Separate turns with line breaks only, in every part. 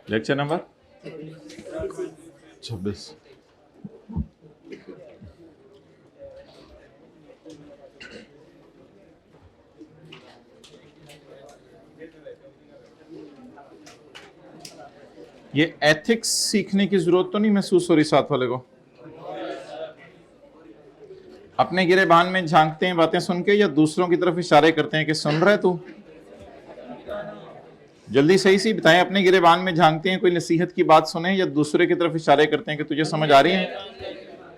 Lecture number 26। ये ethics सीखने की जरूरत तो नहीं महसूस हो रही साथ वाले को? अपने गिरेबान में झांकते हैं बातें सुन के, या दूसरों की तरफ इशारे करते हैं कि सुन रहे तू? जल्दी सही सी बताएं, अपने गिरेबान में झांकते हैं कोई नसीहत की बात सुने, या दूसरे की तरफ इशारे करते हैं कि तुझे समझ आ रही है?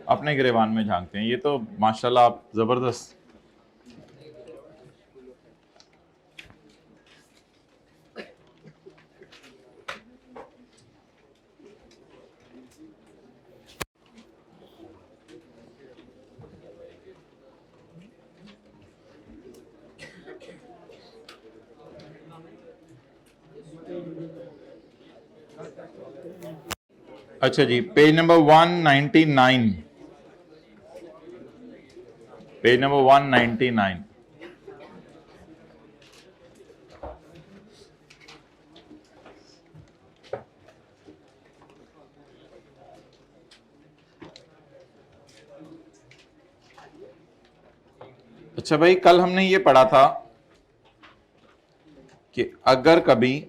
अपने गिरेबान में झांकते हैं। ये तो माशाल्लाह आप जबरदस्त। अच्छा जी, पेज नंबर 199, पेज नंबर 199। अच्छा भाई, कल हमने ये पढ़ा था कि अगर कभी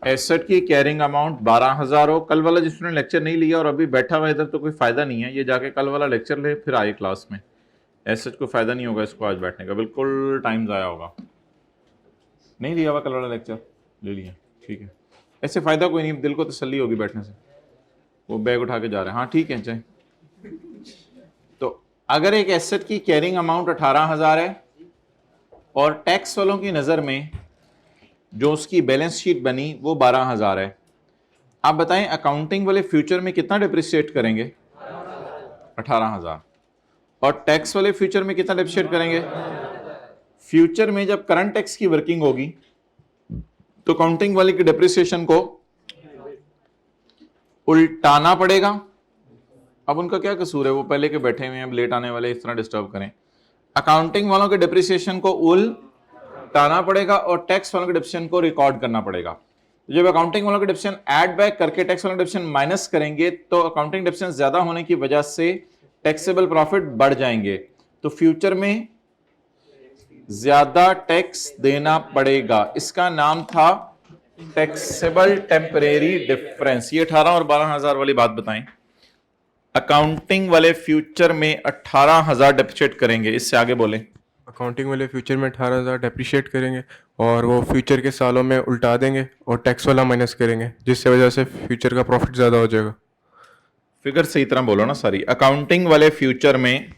एसेट की कैरिंग अमाउंट 12,000 हो, कल वाला जिसने लेक्चर नहीं लिया और अभी बैठा हुआ इधर, तो कोई फायदा नहीं है, ये जाके कल वाला लेक्चर ले फिर आए क्लास में। एसेट को फायदा नहीं होगा इसको आज बैठने का, बिल्कुल टाइम जाया होगा। नहीं लिया हुआ कल वाला लेक्चर? ले लिया, ठीक है। ऐसे फायदा कोई नहीं, दिल को तसल्ली होगी बैठने से। वो बैग उठा के जा रहे हैं, हाँ ठीक है चाहे। तो अगर एक एसेट की कैरिंग अमाउंट 18,000 है और टैक्स वालों की नजर में जो उसकी बैलेंस शीट बनी वो 12,000 है, आप बताएं अकाउंटिंग वाले फ्यूचर में कितना डिप्रिशिएट करेंगे? 18,000। और टैक्स वाले फ्यूचर में कितना डिप्रिशिएट करेंगे? फ्यूचर में जब करंट टैक्स की वर्किंग होगी तो अकाउंटिंग वाले की डिप्रिसिएशन को उल्टाना पड़ेगा। अब उनका क्या कसूर है, वो पहले के बैठे हुए हैं, अब लेट आने वाले इस तरह डिस्टर्ब करें। अकाउंटिंग वालों के डिप्रिसिएशन को उल्टाना पड़ेगा और टैक्स वालों के डिप्रिसिएशन को रिकॉर्ड करना पड़ेगा। जब अकाउंटिंग वालों के डिप्रिसिएशन ऐड बैक करके टैक्स वालों के डिप्रिसिएशन माइनस करेंगे तो अकाउंटिंग डिप्रिसिएशन ज्यादा होने की वजह से टैक्सेबल प्रॉफिट बढ़ जाएंगे, तो फ्यूचर में ज्यादा टैक्स देना पड़ेगा। इसका नाम था टैक्सेबल टेम्परेरी डिफरेंस। ये 18 और 12,000 वाली बात बताएं। अकाउंटिंग वाले फ्यूचर में 18,000 डेप्रिशिएट करेंगे, इससे आगे बोलें।
अकाउंटिंग वाले फ्यूचर में 18,000 डेप्रिशिएट करेंगे और वो फ्यूचर के सालों में उल्टा देंगे और टैक्स वाला माइनस करेंगे, जिससे वजह से फ्यूचर का प्रॉफिट ज़्यादा हो जाएगा।
फिगर सही तरह बोलो ना सारी। अकाउंटिंग वाले फ्यूचर में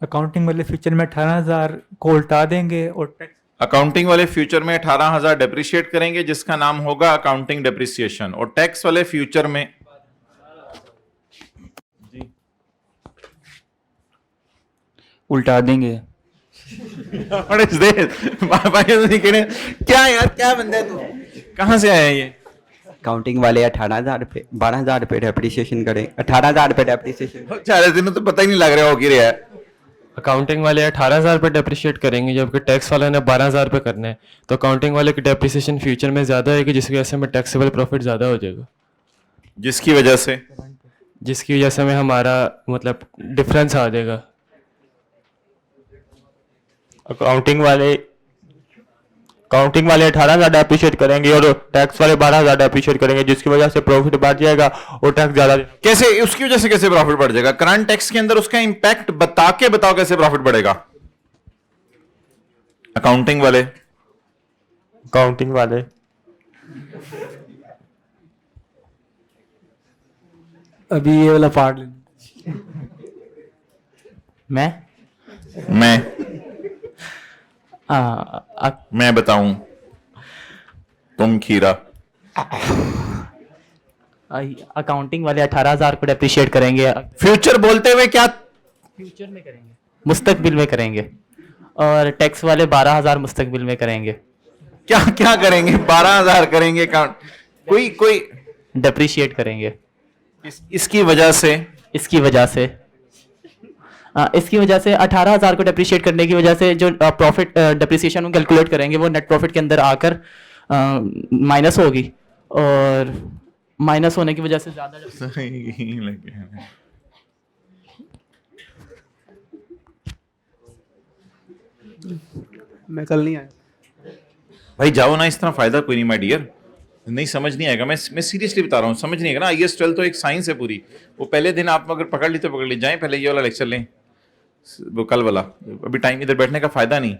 18,000 को उल्टा देंगे और टैक्स
अकाउंटिंग वाले फ्यूचर में 18,000 डेप्रिशिएट करेंगे, जिसका नाम होगा अकाउंटिंग डेप्रिसिएशन। और टैक्स वाले फ्यूचर में
उल्टा देंगे।
क्या यार, क्या बंदा है तू, कहां से आया है ये?
अकाउंटिंग वाले 18,000 पे 12,000 पे डेप्रिसिएशन करें, 18,000 पे डेप्रिसिएशन।
चार दिन तो पता ही नहीं लग रहा हो कि रहा है।
अकाउंटिंग वाले 18,000 पे डेप्रिशिएट करेंगे जबकि टैक्स वाले ने 12,000 पे करना है, तो अकाउंटिंग वाले की डेप्रिसिएशन फ्यूचर में ज़्यादा है कि जिसकी वजह से हमें टैक्सेबल प्रॉफिट ज़्यादा हो जाएगा,
जिसकी वजह से
हमें हमारा मतलब डिफरेंस आ जाएगा।
अकाउंटिंग वाले 18,000 डेप्रिशिएट करेंगे और टैक्स वाले 12,000 डेप्रिशिएट करेंगे, जिसकी वजह से प्रॉफिट बढ़ जाएगा और टैक्स ज्यादा।
कैसे, उसकी वजह से कैसे प्रॉफिट बढ़ जाएगा? करंट टैक्स के अंदर उसका इंपैक्ट बताओ कैसे प्रॉफिट बढ़ेगा? अकाउंटिंग वाले
अभी ये वाला पार्ट
मैं बताऊं, तुम खीरा।
अकाउंटिंग वाले 18,000 को डेप्रिशिएट करेंगे,
फ्यूचर बोलते हुए क्या?
फ्यूचर में करेंगे, मुस्तकबिल में करेंगे, और टैक्स वाले 12,000 मुस्तकबिल में करेंगे।
क्या क्या करेंगे? 12,000 करेंगे, कोई
डेप्रिशिएट करेंगे।
इसकी वजह से
इसकी वजह से 18,000 को डेप्रिशिएट करने की वजह से जो प्रॉफिट डेप्रिसिएशन हम कैलकुलेट करेंगे वो नेट प्रॉफिट के अंदर आकर माइनस होगी, और माइनस होने की वजह से ज़्यादा
सही लगे हैं।
मैं कल नहीं आया।
भाई जाओ ना, इस तरह फायदा कोई नहीं माय डियर, नहीं समझ नहीं आएगा। मैं सीरियसली बता रहा हूँ, समझ नहीं आएगा ना। IAS 12 तो एक साइंस है पूरी। वो पहले दिन आप अगर पकड़ ली तो पकड़ ली, जाएं पहले ये वाला लेक्चर लें, वो कल वाला। अभी टाइम इधर बैठने का फायदा नहीं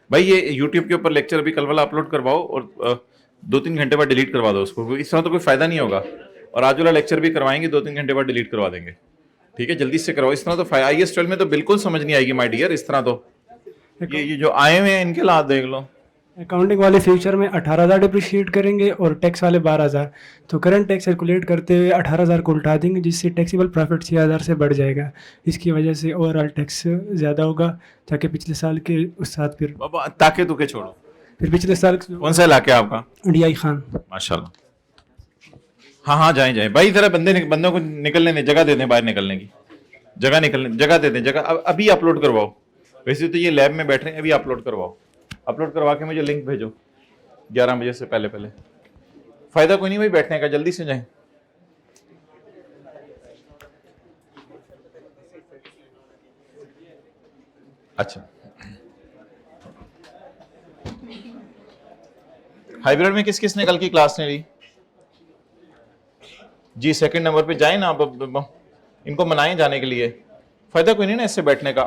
भाई। ये यूट्यूब के ऊपर लेक्चर अभी कल वाला अपलोड करवाओ और 2-3 घंटे बाद डिलीट करवा दो उसको। इस तरह तो कोई फायदा नहीं होगा। और आज वाला लेक्चर भी करवाएंगे, 2-3 घंटे बाद डिलीट करवा देंगे। ठीक है, जल्दी से करवाओ। इस तरह तो IAS 12 में तो बिल्कुल समझ नहीं आएगी माय डियर। इस तरह तो ये जो आए हुए हैं इनके लात देख लो।
अकाउंटिंग वाले फ्यूचर में 18,000 डिप्रिशिएट करेंगे और टैक्स वाले 12,000। तो करंट टैक्स कैलकुलेट करते हुए 18,000 को उल्टा देंगे, जिससे टैक्सेबल प्रॉफिट 6,000 से बढ़ जाएगा। इसकी वजह से ओवरऑल टैक्स ज़्यादा होगा, ताकि पिछले साल के उस साथ
बाबा ताके तुके छोड़ो।
फिर पिछले साल
कौन सा इलाका है आपका?
DI खान।
माशाल्लाह। हाँ जाएं भाई, जरा बंदों को निकलने दें, जगह दे दें बाहर निकलने की, जगह दे दें। अभी अपलोड करवाओ। वैसे तो ये लैब में बैठ रहे हैं, अभी अपलोड करवाओ। अपलोड करवा के मुझे लिंक भेजो 11 बजे से पहले। फायदा कोई नहीं भाई बैठने का, जल्दी से जाएं। अच्छा, हाइब्रिड में किस ने कल की क्लास ने ली जी? 2nd नंबर पे जाए ना आप, इनको मनाएं जाने के लिए। फायदा कोई नहीं ना इससे बैठने का।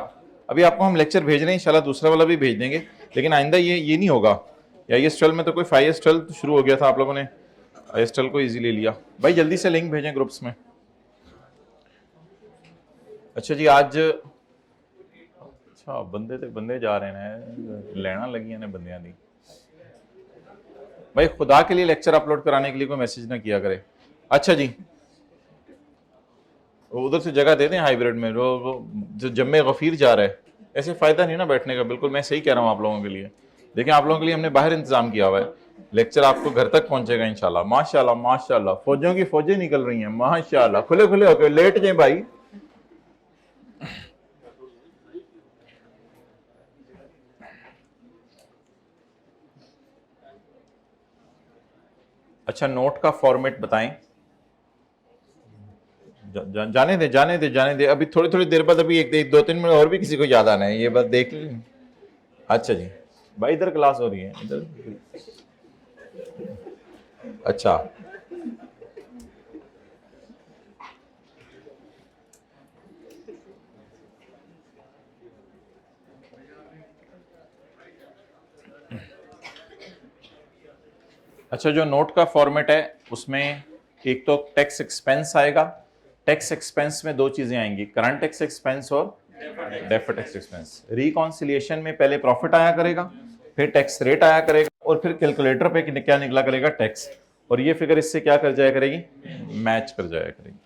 अभी आपको हम लेक्चर भेज रहे हैं, इंशाल्लाह दूसरा वाला भी भेज देंगे, लेकिन आइंदा ये नहीं होगा। IAS 12 में तो कोई IAS 12 तो शुरू हो गया था, आप लोगों ने IAS 12 को इजी ले लिया। भाई जल्दी से लिंक भेजें ग्रुप्स में। अच्छा जी, आज अच्छा बंदे जा रहे हैं, लेना लगी ने बंदियां दी। भाई खुदा के लिए लेक्चर अपलोड कराने के लिए कोई मैसेज ना किया करे। अच्छा जी, उधर से जगह दे दें हाइब्रिड में। जो जम्मे गफीर जा रहा है, ऐसे फायदा नहीं ना बैठने का। बिल्कुल मैं सही कह रहा हूँ आप लोगों के लिए। देखिए आप लोगों के लिए हमने बाहर इंतजाम किया हुआ है, लेक्चर आपको घर तक पहुंचेगा इंशाल्लाह। माशाल्लाह माशाल्लाह, फौजों की फौजें निकल रही हैं माशाल्लाह। खुले होकर लेट जाए भाई। अच्छा, नोट का फॉर्मेट बताएं। जाने दे। अभी थोड़ी देर बाद, अभी 1-2-3 मिनट और भी किसी को याद आना है, ये बात देख लें। अच्छा जी भाई, इधर क्लास हो रही है इधर। अच्छा, जो नोट का फॉर्मेट है उसमें एक तो टैक्स एक्सपेंस आएगा। टैक्स एक्सपेंस में 2 चीजें आएंगी, करंट टैक्स एक्सपेंस और डेफर्ड टैक्स एक्सपेंस। रिकॉन्सिलिएशन में पहले प्रॉफिट आया करेगा, फिर टैक्स रेट आया करेगा, और फिर कैलकुलेटर पे क्या निकला करेगा, टैक्स। और ये फिगर इससे क्या कर जाया करेगी, मैच कर जाया करेगी।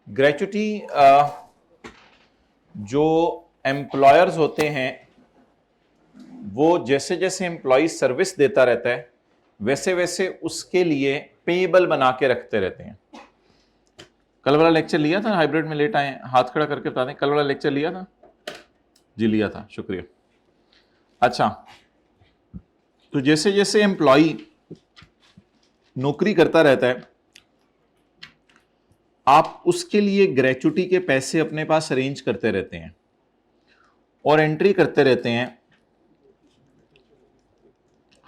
ग्रेचुटी जो एम्प्लॉयर्स होते हैं वो जैसे जैसे एम्प्लॉय सर्विस देता रहता है वैसे वैसे उसके लिए पेएबल बना के रखते रहते हैं। कल वाला लेक्चर लिया था, हाइब्रिड में लेट आए, हाथ खड़ा करके बता दें, कल वाला लेक्चर लिया था जी? लिया था, शुक्रिया। अच्छा, तो जैसे जैसे एम्प्लॉय नौकरी करता रहता है आप उसके लिए ग्रेचुटी के पैसे अपने पास अरेंज करते रहते हैं और एंट्री करते रहते हैं।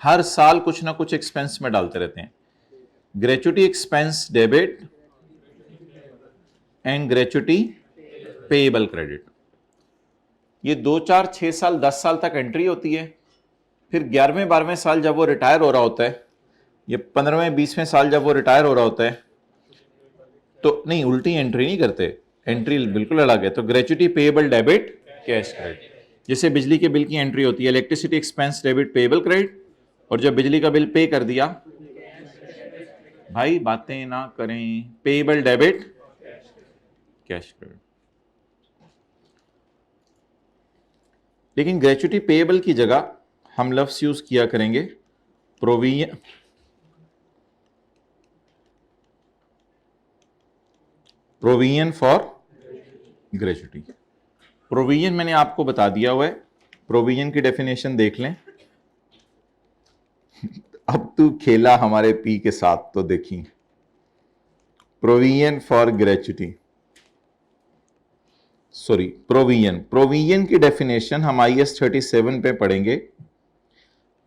हर साल कुछ ना कुछ एक्सपेंस में डालते रहते हैं। Gratuity expense debit and gratuity payable credit. ये 2, 4, 6 साल 10 साल तक एंट्री होती है। फिर 11वें 12वें साल जब वो रिटायर हो रहा होता है, ये 15वें 20वें साल जब वो रिटायर हो रहा होता है, तो नहीं, उल्टी एंट्री नहीं करते, एंट्री बिल्कुल अलग है। तो gratuity payable debit cash credit. जैसे बिजली के बिल की एंट्री होती है, electricity expense debit payable credit, और जब बिजली का बिल पे कर दिया, भाई बातें ना करें, पेएबल डेबिट कैश क्रेडिट। लेकिन ग्रेचुटी पेएबल की जगह हम लफ्ज यूज किया करेंगे provision, provision for gratuity. Provision मैंने आपको बता दिया हुआ है, प्रोविजन की डेफिनेशन देख लें। अब तू खेला हमारे पी के साथ तो देखी, provision for gratuity, sorry provision, provision की डेफिनेशन हम IS 37 पे पढ़ेंगे।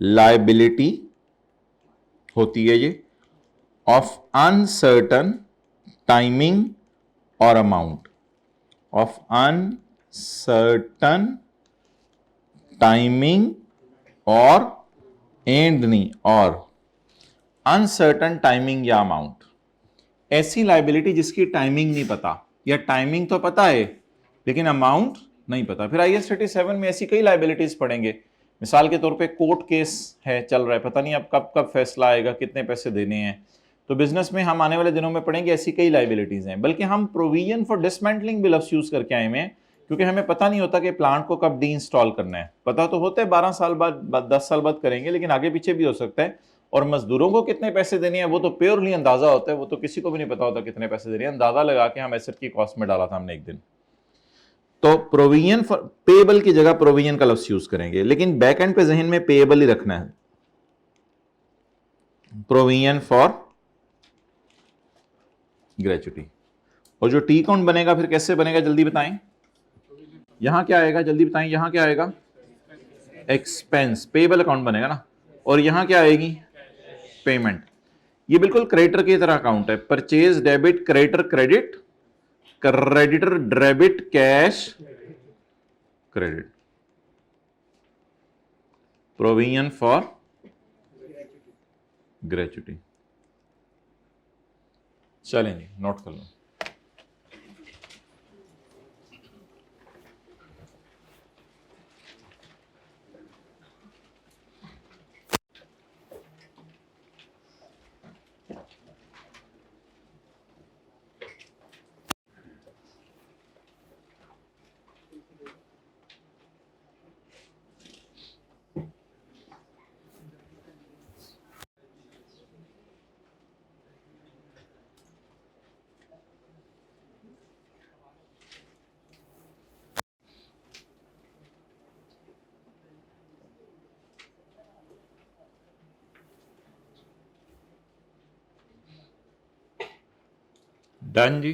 लायबिलिटी होती है ये ऑफ अनसर्टन टाइमिंग और अमाउंट, ऑफ अनसर्टन टाइमिंग और एंड नहीं, और अनसर्टन टाइमिंग या अमाउंट। ऐसी लायबिलिटी जिसकी टाइमिंग नहीं पता, या टाइमिंग तो पता है लेकिन अमाउंट नहीं पता। फिर IS 37 में ऐसी कई लायबिलिटीज पढ़ेंगे। मिसाल के तौर पे कोर्ट केस है, चल रहा है, पता नहीं अब कब कब फैसला आएगा, कितने पैसे देने हैं। तो बिजनेस में हम आने वाले दिनों में पढ़ेंगे ऐसी कई लायबिलिटीज हैं। बल्कि हम प्रोविजन फॉर डिसमेंटलिंग भी लफ्ज यूज करके आए हुए हैं, क्योंकि हमें पता नहीं होता कि प्लांट को कब डी इंस्टॉल करना है। पता तो होता है 12 साल बाद 10 साल बाद करेंगे, लेकिन आगे पीछे भी हो सकता है। और मजदूरों को कितने पैसे देने हैं वो तो प्योरली अंदाजा होता है, वो तो किसी को भी नहीं पता होता कितने पैसे देने हैं। अंदाजा लगा के हम एसेट की कॉस्ट में डाला था हमने एक दिन। तो प्रोविजन फॉर पेएबल की जगह प्रोविजन का लफ्ज यूज करेंगे, लेकिन बैक एंड पे जहन में पेएबल ही रखना है। Provision for gratuity. और जो टी काउंट बनेगा फिर कैसे बनेगा जल्दी बताएं। यहां क्या आएगा जल्दी बताएं, यहां क्या आएगा, एक्सपेंस, पेएबल अकाउंट बनेगा ना। और यहां क्या आएगी, पेमेंट। ये बिल्कुल क्रेडिटर की तरह अकाउंट है, purchase debit creditor credit, creditor debit cash credit. Provision for gratuity. चलें जी, नोट कर लो। डन जी।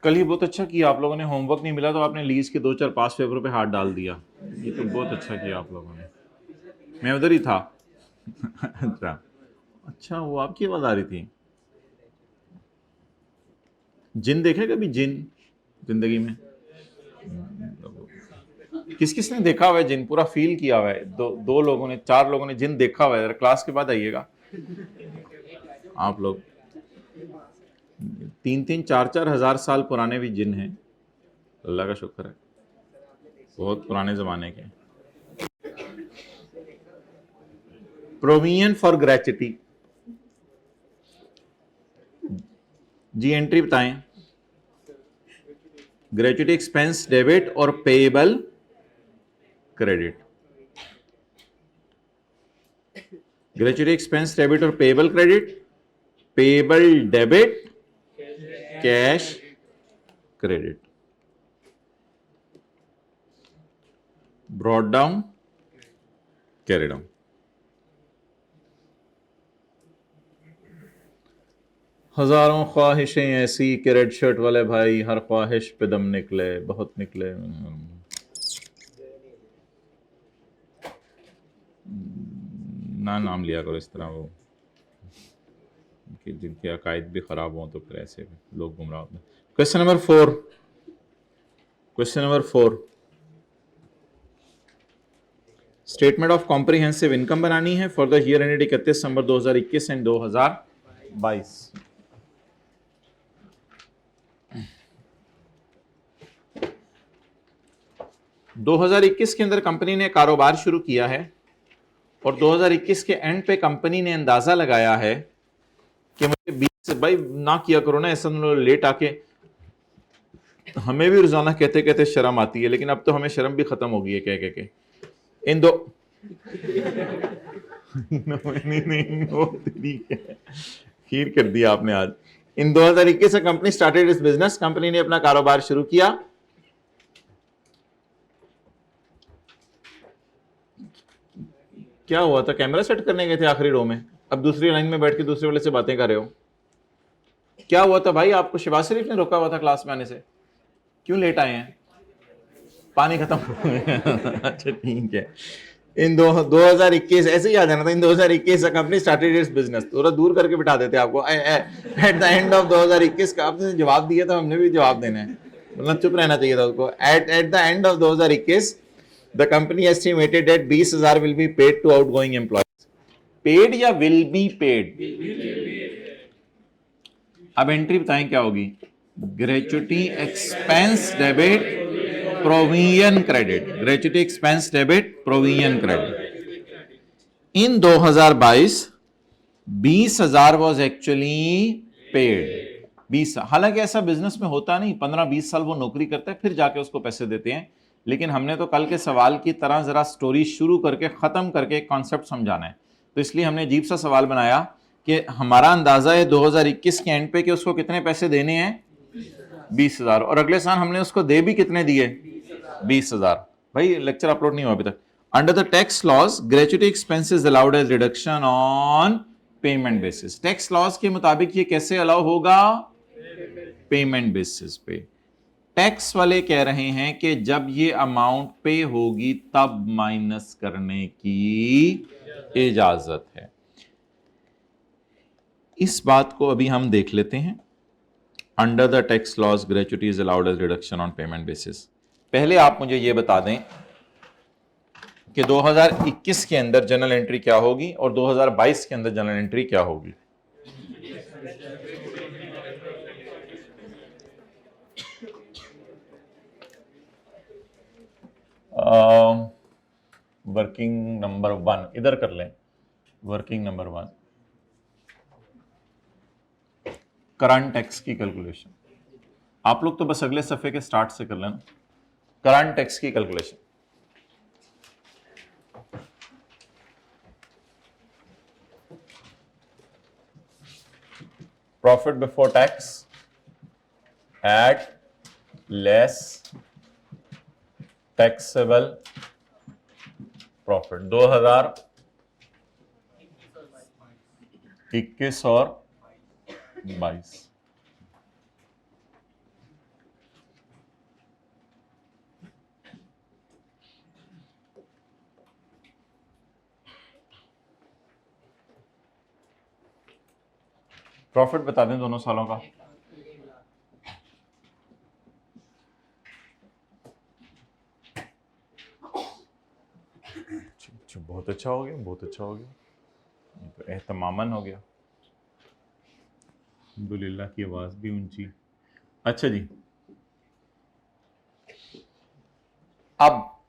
कल ही बहुत अच्छा किया आप लोगों ने, होमवर्क नहीं मिला तो आपने लीज के 2-4 पास पेपर पे हाथ डाल दिया। ये तो बहुत अच्छा किया आप लोगों ने, मैं उधर ही था। अच्छा वो आपकी आवाज आ रही थी। जिन देखे कभी जिन जिंदगी में? किस किस ने देखा हुआ है जिन, पूरा फील किया हुआ है? दो लोगों ने, 4 लोगों ने जिन देखा हुआ है। क्लास के बाद आइएगा आप लोग। 3-3, 4-4 हजार साल पुराने भी जिन हैं, अल्लाह का शुक्र है, बहुत पुराने जमाने के। प्रोविजन फॉर ग्रेचुटी जी, एंट्री बताएं। ग्रेचुटी एक्सपेंस डेबिट और payable credit. Gratuity expense debit और payable credit, payable debit cash credit. Brought down, carry down. हजारों ख्वाहिशें ऐसी कि रेड शर्ट वाले भाई हर ख्वाहिश पे दम निकले, बहुत निकले। ना नाम लिया करो इस तरह, वो कि जिनके अकायद भी खराब हों तो फिर ऐसे लोग गुमराह होते हैं। Question number 4, question number 4, statement of comprehensive income बनानी है for the year ended 31 December 2021 and 2022। दो 2021 के अंदर कंपनी ने कारोबार शुरू किया है और 2021 के एंड पे कंपनी ने अंदाजा लगाया है कि मुझे 20 भाई ना किया करो ना ऐसा, लेट आके हमें भी रोजाना कहते कहते शर्म आती है, लेकिन अब तो हमें शर्म भी खत्म हो गई है कह के इन दो नहीं वो ठीक है, खीर कर दिया आपने आज। इन 2021 से कंपनी स्टार्टेड इस बिजनेस, कंपनी ने अपना कारोबार शुरू किया। क्या हुआ था, कैमरा सेट करने गए थे आखिरी रो में, अब दूसरी लाइन में बैठ के दूसरे वाले से बातें कर रहे हो। क्या हुआ था भाई, आपको शहबाज शरीफ ने रोका हुआ था क्लास में आने से, क्यों लेट आए हैं? पानी खत्म हो गया। अच्छा ठीक है। इन 2021 ऐसे ही आ जाना था, इन 2021 कंपनी स्टार्टेड इट्स बिजनेस, थोड़ा दूर करके बिठा देते आपको। एट द एंड ऑफ 2021 का आपने जवाब दिया था, हमने भी जवाब देना है, मतलब चुप रहना चाहिए था उसको। At the end of 2021 the company estimated that 20,000 will be paid to outgoing employees. Paid या विल बी पेड? अब एंट्री बताएं क्या होगी? Gratuity expense debit provision credit, gratuity expense debit provision credit. In 2022 20,000 was actually paid. 20, हालांकि ऐसा business में होता नहीं, 15-20 साल वो नौकरी करता है फिर जाके उसको पैसे देते हैं, लेकिन हमने तो कल के सवाल की तरह जरा स्टोरी शुरू करके खत्म करके एक कॉन्सेप्ट समझाना है, तो इसलिए हमने अजीब सा सवाल बनाया कि हमारा अंदाजा है 2021 के एंड पे कि उसको कितने पैसे देने हैं, 20,000, और अगले साल हमने उसको दे भी कितने दिए, 20,000। भाई लेक्चर अपलोड नहीं हुआ अभी तक। Under the tax laws gratuity expenses allowed as reduction on payment basis. Tax laws के मुताबिक ये कैसे अलाउ होगा? पेमेंट बेसिस पे। टैक्स वाले कह रहे हैं कि जब ये अमाउंट पे होगी तब माइनस करने की इजाजत है। इस बात को अभी हम देख लेते हैं। Under the tax laws gratuity is allowed as reduction on payment basis. पहले आप मुझे ये बता दें कि 2021 के अंदर जनरल एंट्री क्या होगी और 2022 के अंदर जनरल एंट्री क्या होगी। वर्किंग नंबर 1 इधर कर लें। वर्किंग नंबर 1 करंट टैक्स की कैलकुलेशन। आप लोग तो बस अगले सफे के स्टार्ट से कर लेना। करंट टैक्स की calculation, profit before tax at less taxable profit 2021 और 22। प्रॉफिट बता दें दोनों सालों का। बहुत अच्छा हो गया, बहुत अच्छा हो गया, ये तो एहतमामन हो गया। अल्हम्दुलिल्लाह की आवाज भी ऊंची। अच्छा जी, अब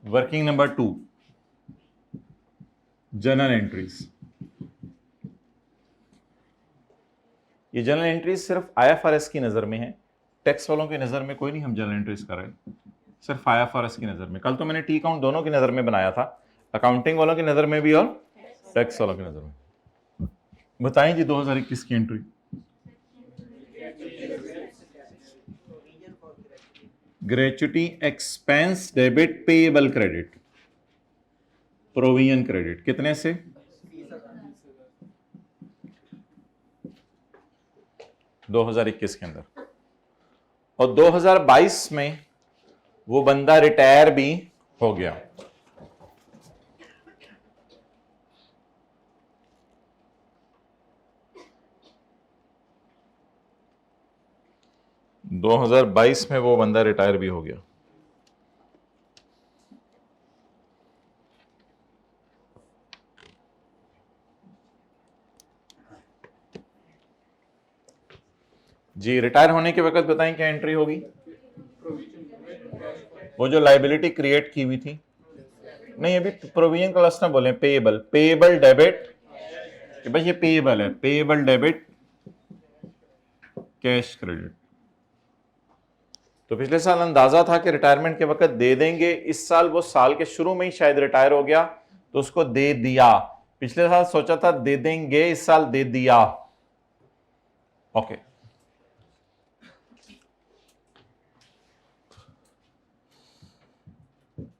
वर्किंग नंबर 2 जनरल एंट्रीज। ये जनरल एंट्रीज सिर्फ IFRS की नज़र में है, टैक्स वालों की नज़र में कोई नहीं हम जनरल एंट्रीज कर रहे, सिर्फ IFRS की नज़र में। कल तो मैंने टी अकाउंट दोनों की नज़र में बनाया था, अकाउंटिंग वालों की नज़र में भी और टैक्स वालों की नज़र में। बताएं जी 2021 की entry. Gratuity expense debit payable credit provision credit कितने से? 2021 के अंदर, और 2022 में वो बंदा रिटायर भी हो गया। दो 2022 में वो बंदा रिटायर भी हो गया। जी, रिटायर होने के वक्त बताएं क्या एंट्री होगी? वो जो लायबिलिटी क्रिएट की हुई थी नहीं अभी प्रोविजन क्लास ना बोले, पेएबल, पेएबल डेबिट, भाई ये पेएबल है, पेएबल डेबिट कैश क्रेडिट। तो पिछले साल अंदाजा था कि रिटायरमेंट के वक्त दे देंगे, इस साल वो साल के शुरू में ही शायद रिटायर हो गया तो उसको दे दिया। पिछले साल सोचा था दे देंगे, इस साल दे दिया। ओके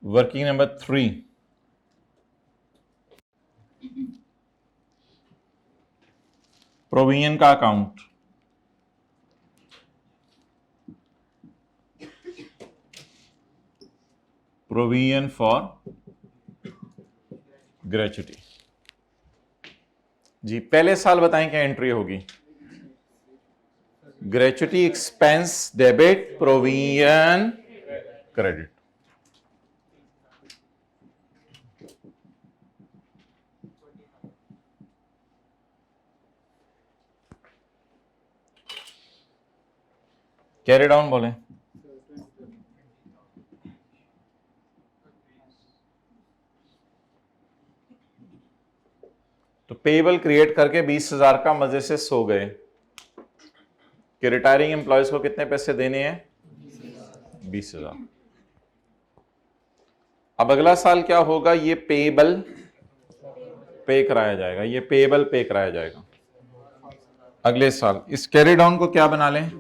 वर्किंग नंबर 3, प्रोविजन का अकाउंट। Provision for gratuity. जी पहले साल बताएं क्या एंट्री होगी? Gratuity expense debit, provision credit. Carry down बोले। तो पेबल क्रिएट करके 20,000 का मजे से सो गए कि रिटायरिंग एम्प्लॉयज को कितने पैसे देने हैं? 20,000। अब अगला साल क्या होगा? ये पेबल पे कराया जाएगा, ये पेबल पे कराया जाएगा अगले साल। इस कैरी डाउन को क्या बना लें?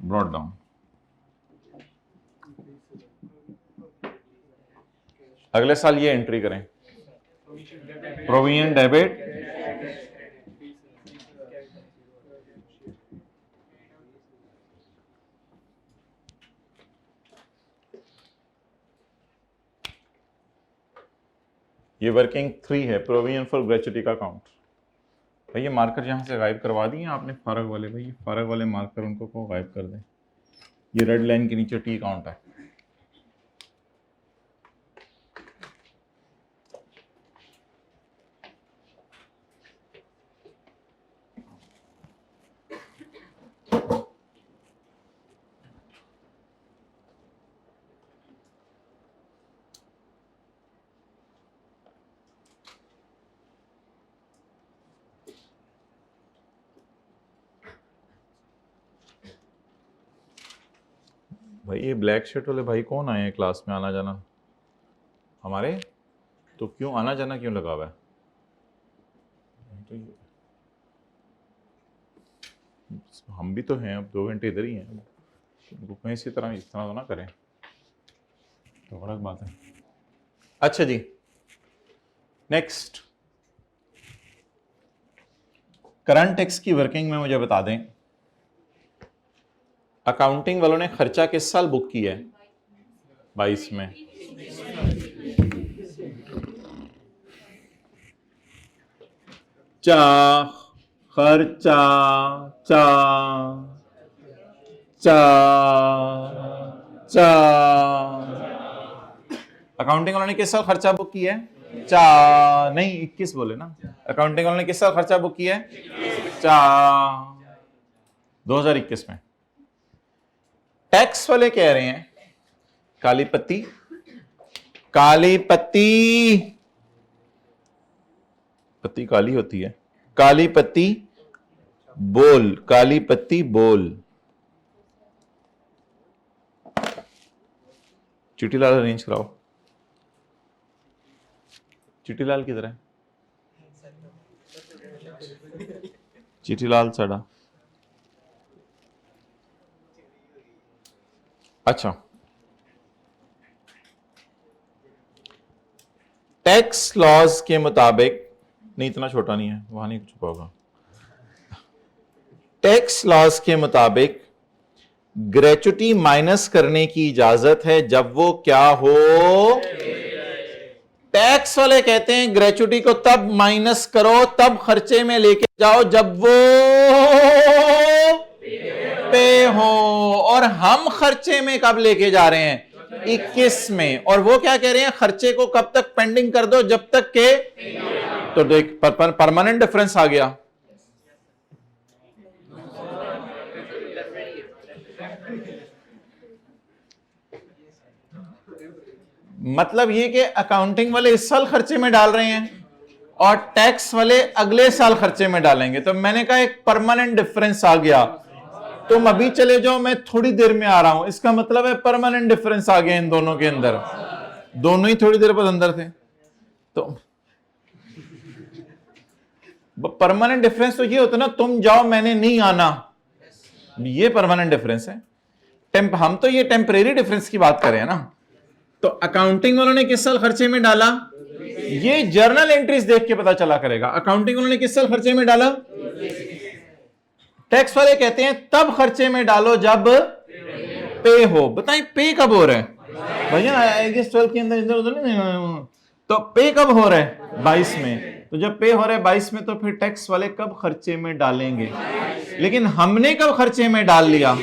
Brought down. अगले साल ये एंट्री करें, प्रोविजन डेबिट ये वर्किंग 3 है, प्रोविजन फॉर ग्रेचुटी का अकाउंट। भाई ये मार्कर यहां से गायब करवा दिए आपने, फारग वाले। भाई ये फारग वाले मार्कर उनको को गायब कर दें। ये रेड लाइन के नीचे टी अकाउंट है। भाई ये ब्लैक शर्ट वाले भाई कौन आए हैं क्लास में? आना जाना हमारे तो क्यों आना जाना क्यों लगा हुआ है? तो हम भी तो हैं, अब 2 घंटे इधर ही हैं, उनको कहीं इस तरह तो ना करें, तो गलत बात है। अच्छा जी नेक्स्ट, करंट टैक्स की वर्किंग में मुझे बता दें, अकाउंटिंग वालों ने खर्चा किस साल बुक किया है? 22 में। चा खर्चा चा चा चा अकाउंटिंग वालों ने किस साल खर्चा बुक किया है? चा नहीं 21 बोले ना। अकाउंटिंग वालों ने किस साल खर्चा बुक किया है? चा 2021 में। टैक्स वाले कह रहे हैं काली पत्ती, काली पत्ती, पत्ती काली होती है, काली पत्ती बोल, काली पत्ती बोल। चिट्टीलाल अरेंज कराओ। चिट्टीलाल किधर है? चिट्टीलाल साड़ा। अच्छा टैक्स लॉज के मुताबिक, नहीं इतना छोटा नहीं है, वहां नहीं छुपा होगा। टैक्स लॉज के मुताबिक ग्रेचुटी माइनस करने की इजाजत है जब वो क्या हो? टैक्स वाले कहते हैं ग्रेचुटी को तब माइनस करो, तब खर्चे में लेके जाओ जब वो पे हो। और हम खर्चे में कब लेके जा रहे हैं? 21 में। और वो क्या कह रहे हैं? खर्चे को कब तक पेंडिंग कर दो? जब तक के, तो देख परमानेंट डिफरेंस आ गया। मतलब ये कि अकाउंटिंग वाले इस साल खर्चे में डाल रहे हैं और टैक्स वाले अगले साल खर्चे में डालेंगे। तो मैंने कहा एक परमानेंट डिफरेंस आ गया, तुम अभी चले जाओ, मैं थोड़ी देर में आ रहा हूं। इसका मतलब है परमानेंट डिफरेंस आ गया इन दोनों के अंदर, दोनों ही थोड़ी देर बाद अंदर थे। तो परमानेंट डिफरेंस तो ये होता ना, तुम जाओ मैंने नहीं आना, ये परमानेंट डिफरेंस है। हम तो ये टेम्परेरी डिफरेंस की बात कर रहे हैं ना। तो अकाउंटिंग वालों ने किस साल खर्चे में डाला, ये जर्नल एंट्रीज देख के पता चला करेगा। अकाउंटिंग वालों ने किस साल खर्चे में डाला, टैक्स वाले कहते हैं तब खर्चे में डालो जब पे हो। बताएं पे कब हो रहा है भैया, आई गेस 12 के अंदर इधर उधर नहीं। तो पे कब हो रहा है 22 में, तो जब पे हो रहा है 22 में तो फिर टैक्स वाले कब खर्चे में डालेंगे। लेकिन हमने कब खर्चे में डाल लिया,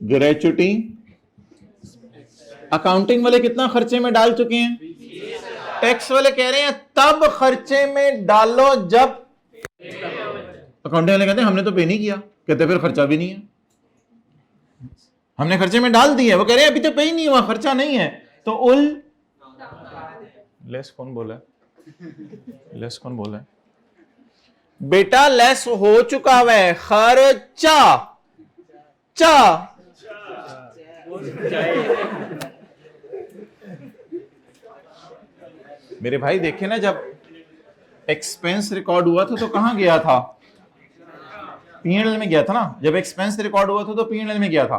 ग्रेचुटी अकाउंटिंग वाले कितना खर्चे में डाल चुके हैं, टैक्स वाले कह रहे हैं तब खर्चे में डालो जब। अकाउंटिंग वाले कहते हैं हमने तो पे नहीं किया, कहते फिर खर्चा भी नहीं है, हमने खर्चे में डाल दिया। वो कह रहे हैं अभी तो पे ही नहीं हुआ, खर्चा नहीं है। तो उल लेस कौन बोला है, लेस कौन बोला है बेटा, लेस हो चुका है खर्चा चा। मेरे भाई देखे ना, जब एक्सपेंस रिकॉर्ड हुआ था तो कहां गया था, P&L में गया था ना। जब एक्सपेंस रिकॉर्ड हुआ था तो P&L में गया था।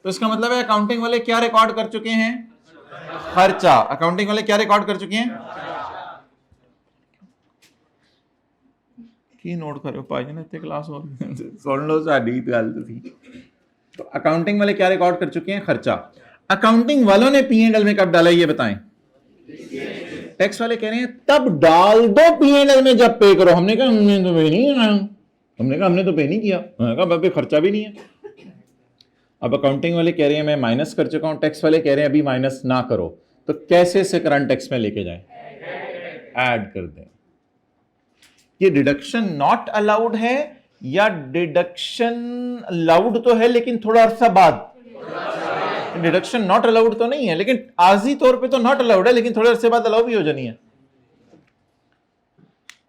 तो इसका मतलब है अकाउंटिंग वाले क्या रिकॉर्ड कर चुके हैं, खर्चा। अकाउंटिंग वाले क्या रिकॉर्ड कर चुके हैं, की नोट करो पाजी ने इतने क्लास हो सुन लो साडी गल तुसी। तो अकाउंटिंग वाले क्या रिकॉर्ड कर चुके हैं, खर्चा। अकाउंटिंग वालों ने P&L में कब डाला ये बताएं, टैक्स वाले कह रहे हैं तब डाल दो P&L में जब पे करो। हमने कहा हमने तो पे नहीं किया, हमने कहा हमने तो पे नहीं किया, हमने कहा अभी खर्चा भी नहीं है। अब अकाउंटिंग वाले कह रहे हैं मैं माइनस कर चुका हूं, टैक्स वाले कह रहे हैं अभी माइनस ना करो। तो कैसे से करंट टैक्स में लेके जाएं, ऐड कर दें। ये डिडक्शन नॉट अलाउड है या डिडक्शन अलाउड तो है लेकिन थोड़ा अरसा बाद। डिडक्शन नॉट अलाउड तो नहीं है, लेकिन आर्जी तौर पे तो नॉट अलाउड है, लेकिन थोड़े अरसे बाद अलाउ भी हो जानी है।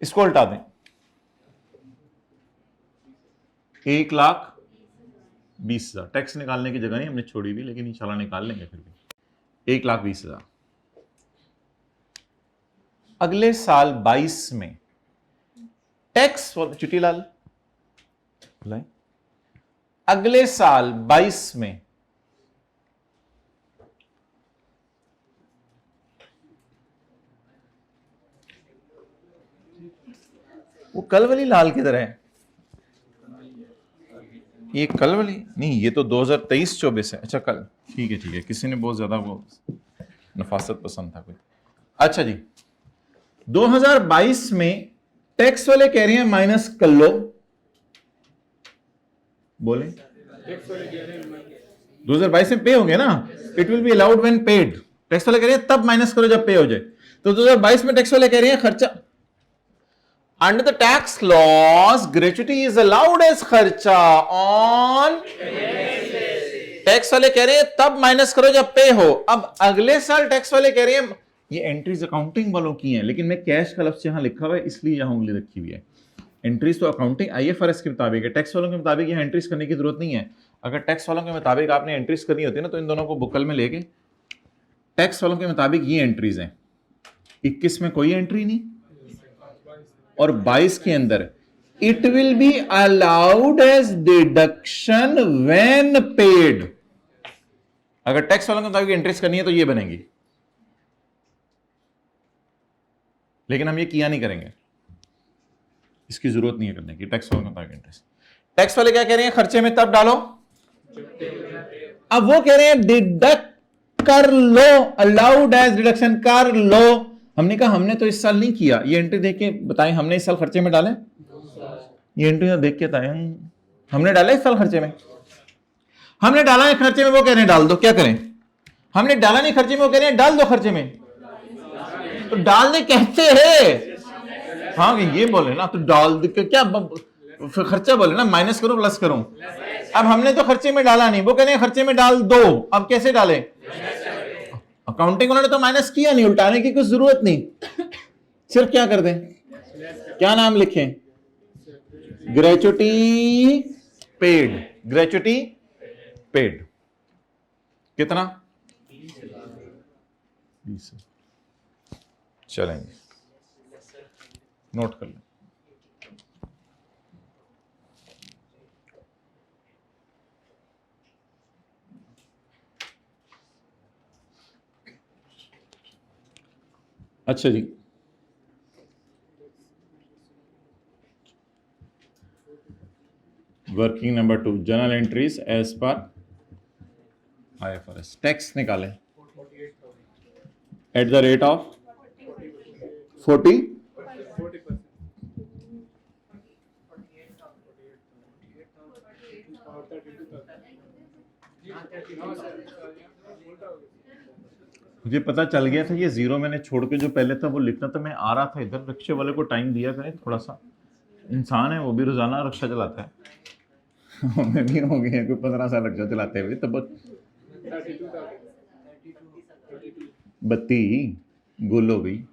इसको उल्टा दें, 1,20,000 टैक्स निकालने की जगह नहीं हमने छोड़ी भी, लेकिन इंशाल्लाह निकाल लेंगे फिर भी। 1,20,000 अगले साल 22 में टैक्स, चिट्टीलाल बुलाए, अगले साल 22 में वो कल वाली लाल किधर है, ये कल वाली नहीं, ये तो 2023-24 है। अच्छा कल, ठीक है, किसी ने बहुत ज्यादा वो नफासत पसंद था कोई। अच्छा जी, 2022 में टैक्स वाले कह रहे हैं माइनस कर लो, बोले 2022 में पे हो गया ना, it will be allowed when paid. Tax वाले कह रहे हैं तब माइनस करो जब पे हो जाए। तो 2022 में टैक्स वाले कह रहे हैं खर्चा, under the tax laws gratuity is allowed as खर्चा on टैक्स वाले कह रहे हैं तब माइनस करो जब पे हो। अब अगले साल टैक्स वाले कह रहे हैं, ये एंट्रीज अकाउंटिंग वालों की हैं, लेकिन मैं कैश का लफ्ज यहां लिखा हुआ है इसलिए यहां उंगली रखी हुई है। एंट्रीज तो अकाउंटिंग IFRS के मुताबिक है, टैक्स वालों के मुताबिक यहां एंट्रीज करने की जरूरत नहीं है। अगर टैक्स वालों के मुताबिक आपने एंट्रीज करनी होती है ना, तो इन दोनों को बुकल में लेके टैक्स वालों के मुताबिक ये एंट्रीज हैं। 21 में कोई एंट्री नहीं और 22 के अंदर it will be allowed as deduction when paid. अगर टैक्स वालों के मुताबिक एंट्रीज करनी है तो ये बनेगी, लेकिन हम ये किया नहीं करेंगे, इसकी जरूरत नहीं है करने की। टैक्स वालों के मुताबिक एंट्रीज, टैक्स वाले क्या कह रहे हैं, खर्चे में तब डालो। अब वो कह रहे हैं डिडक्ट कर लो, अलाउड एज डिडक्शन कर लो। हमने कहा हमने तो इस साल नहीं किया, ये एंट्री देख के बताएं हमने इस साल खर्चे में डाले, ये एंट्री देख के बताएं हमने डाला इस साल खर्चे में, हमने डाला है खर्चे में। वो कह रहे हैं डाल दो, क्या करें, हमने डाला नहीं खर्चे में, वो कह रहे हैं डाल दो खर्चे में, तो डालने कहते हैं। हाँ ये बोले ना, तो डाल क्या फिर खर्चा बोले ना, माइनस करूं प्लस करूं। अब हमने तो खर्चे में डाला नहीं, वो कह रहे हैं खर्चे में डाल दो। अब कैसे डालें? अकाउंटिंग उन्होंने तो माइनस किया नहीं, उल्टाने की कुछ जरूरत नहीं, सिर्फ क्या कर दें, क्या नाम लिखें, ग्रेचुटी पेड। ग्रेचुटी पेड कितना? 20। चलेंगे, नोट कर लें। अच्छा जी, working number 2, journal entries as per IFRS। Tax निकालें एट द रेट ऑफ 40। मुझे पता चल गया था ये जीरो मैंने छोड़ के जो पहले था वो लिखना था, मैं आ रहा था इधर। रिक्शे वाले को टाइम दिया करें थोड़ा सा, इंसान है वो भी, रोजाना रिक्शा चलाता है। हमें भी हो गए हैं कोई 15 साल रिक्शा चलाते हुए, तब बत्ती गोल हो गई।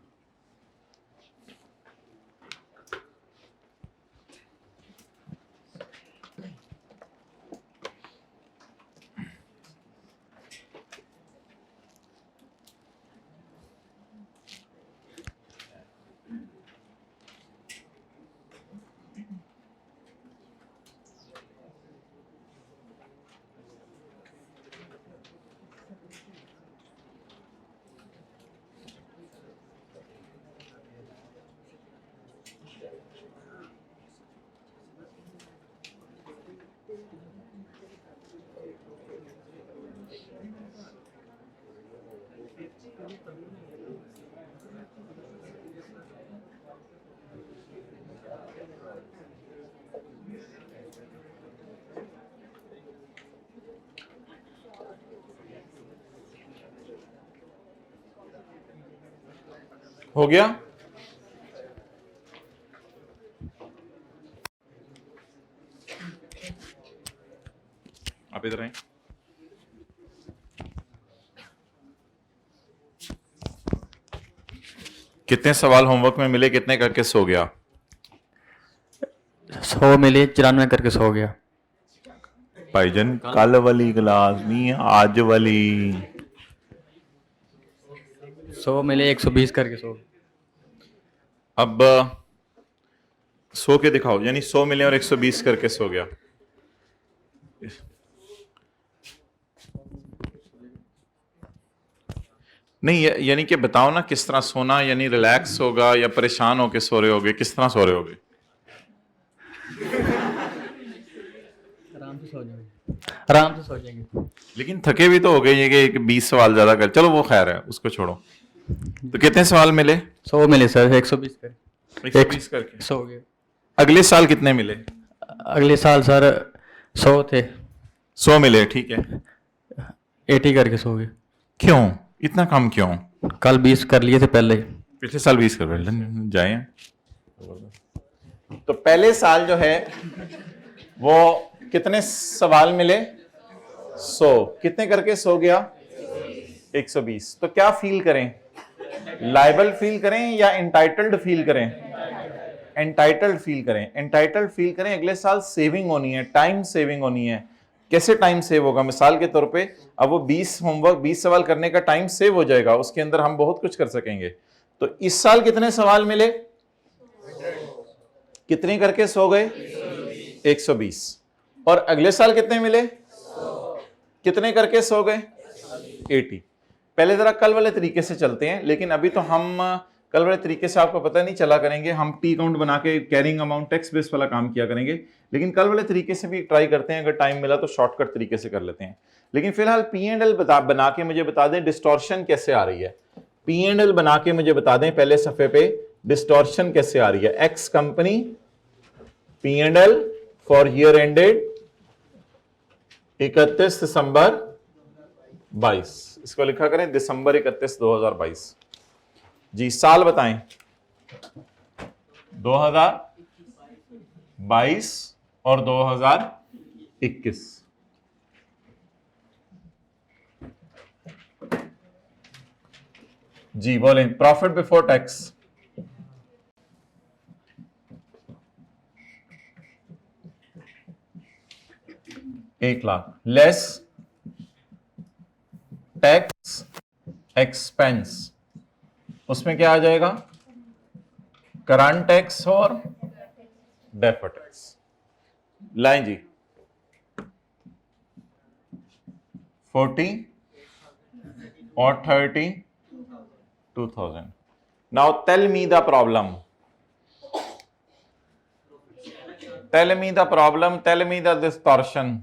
हो गया? आप इधर आए। कितने सवाल होमवर्क में मिले, कितने करके सो गया?
100 मिले, 94 करके सो गया।
भाईजान कल वाली क्लास नहीं, आज वाली।
100 मिले, 120 करके सो गया।
अब 100 के दिखाओ, यानी 100 मिले और 120 करके सो गया। नहीं यानी कि बताओ ना किस तरह सोना, यानी रिलैक्स होगा या परेशान होके सो रहे होगे, किस तरह सो रहे होगे?
आराम से सो जाएंगे।
लेकिन थके भी तो हो गए ये कि 20 सवाल ज्यादा कर, चलो वो खैर है, उसको छोड़ो। तो कितने सवाल मिले?
100 मिले सर, 120 करके
120 करके
सो गए।
अगले साल कितने मिले?
अगले साल सर 100 थे,
100 मिले, ठीक है।
80 करके सो गए।
क्यों इतना कम क्यों?
कल 20 कर लिए थे पहले।
पिछले साल 20 कर जाए। तो पहले साल जो है वो कितने सवाल मिले? 100। कितने करके सो गया? 120। तो क्या फील करें, लायबल फील करें या एंटाइटल्ड फील करें? एंटाइटल्ड फील करें। एंटाइटल्ड फील करें। अगले साल सेविंग होनी है, टाइम सेविंग होनी है। कैसे टाइम सेव होगा? मिसाल के तौर पे अब वो 20 होमवर्क 20 सवाल करने का टाइम सेव हो जाएगा, उसके अंदर हम बहुत कुछ कर सकेंगे। तो इस साल कितने सवाल मिले? कितने करके सो गए? 120। और अगले साल कितने मिले? कितने करके सो गए? 80। पहले जरा कल वाले तरीके से चलते हैं, लेकिन अभी तो हम कल वाले तरीके से आपको पता नहीं चला करेंगे, हम टी काउंट बना के कैरिंग अमाउंट टैक्स बेस वाला काम किया करेंगे। लेकिन कल वाले तरीके से भी ट्राई करते हैं, अगर टाइम मिला तो शॉर्टकट तरीके से कर लेते हैं। लेकिन फिलहाल P&L बना के मुझे बता दें डिस्टॉर्शन कैसे आ रही है। P&L बना के मुझे बता दें पहले सफे पे डिस्टॉर्शन कैसे आ रही है। X company P&L for year ended 31 दिसंबर 22, इसको लिखा करें दिसंबर 31, 2022। जी साल बताएं। 2022 और 2021। जी बोलें, profit before tax. ₹1,00,000 less tax expense, उसमें क्या आ जाएगा? करंट टैक्स और डेफर्ड टैक्स। लाइन जी 40 और 32,000। Now tell me the problem, tell me the problem, tell me the distortion.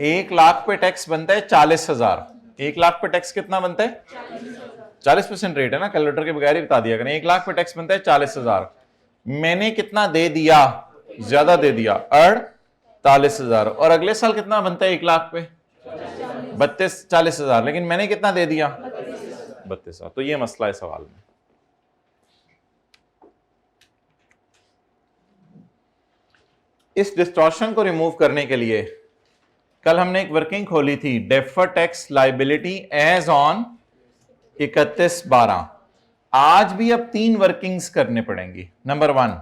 1,00,000 पे टैक्स बनता है 40,000। 1,00,000 पे टैक्स कितना बनता है? 40% रेट है ना, कैलकुलेटर के बगैर ही बता दिया करें। 1,00,000 पे टैक्स बनता है 40,000। मैंने कितना दे दिया? ज्यादा दे दिया, 48,000। और अगले साल कितना बनता है 1,00,000 पे? 40,000। लेकिन मैंने कितना दे दिया? 32,000। तो ये मसला है सवाल में। इस डिस्टॉर्शन को रिमूव करने के लिए कल हमने एक वर्किंग खोली थी, deferred tax liability as on 31/12। आज भी अब 3 वर्किंग्स करने पड़ेंगी। Number 1,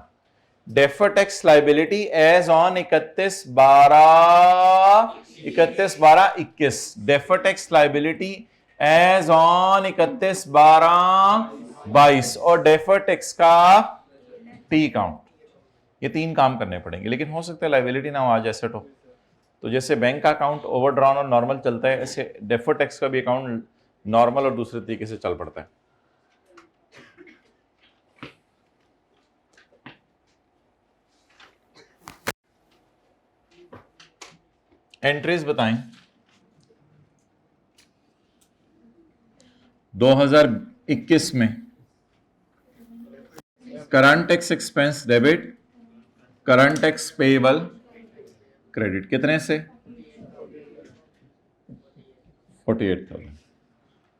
deferred tax liability as on 31/12/21। Deferred tax liability as on 31/12/22 और डेफर्ड टैक्स का टी काउंट। ये 3 काम करने पड़ेंगे। लेकिन हो सकता है लायबिलिटी ना हो, आज एसेट हो। तो जैसे बैंक का अकाउंट ओवरड्रॉन और नॉर्मल चलता है, ऐसे डेफर्ड टैक्स का भी अकाउंट नॉर्मल और दूसरे तरीके से चल पड़ता है। एंट्रीज बताएं। 2021 में current tax expense debit, current tax payable credit कितने से? 48,000।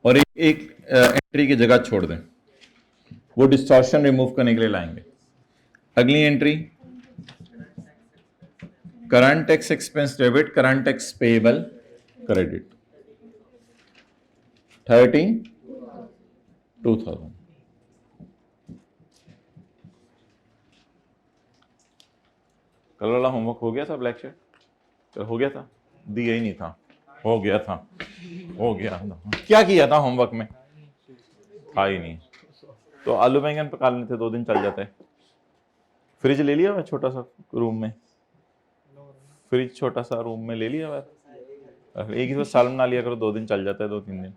और एक एंट्री की जगह छोड़ दें, वो डिस्टॉर्शन रिमूव करने के लिए लाएंगे। अगली entry current tax expense debit, current tax payable credit 32,000। कल वाला होमवर्क हो गया था ब्लैक शर्ट? कल हो गया था? दिया ही नहीं था। हो गया था, हो गया था। क्या किया था होमवर्क में? था ही नहीं। तो आलू बैंगन पका लेते, 2 दिन चल जाते। फ्रिज ले लिया हुआ छोटा सा रूम में? फ्रिज छोटा सा रूम में ले लिया हुआ? एक ही तो साल बना लिया करो, 2 दिन चल जाता है, 2-3 दिन।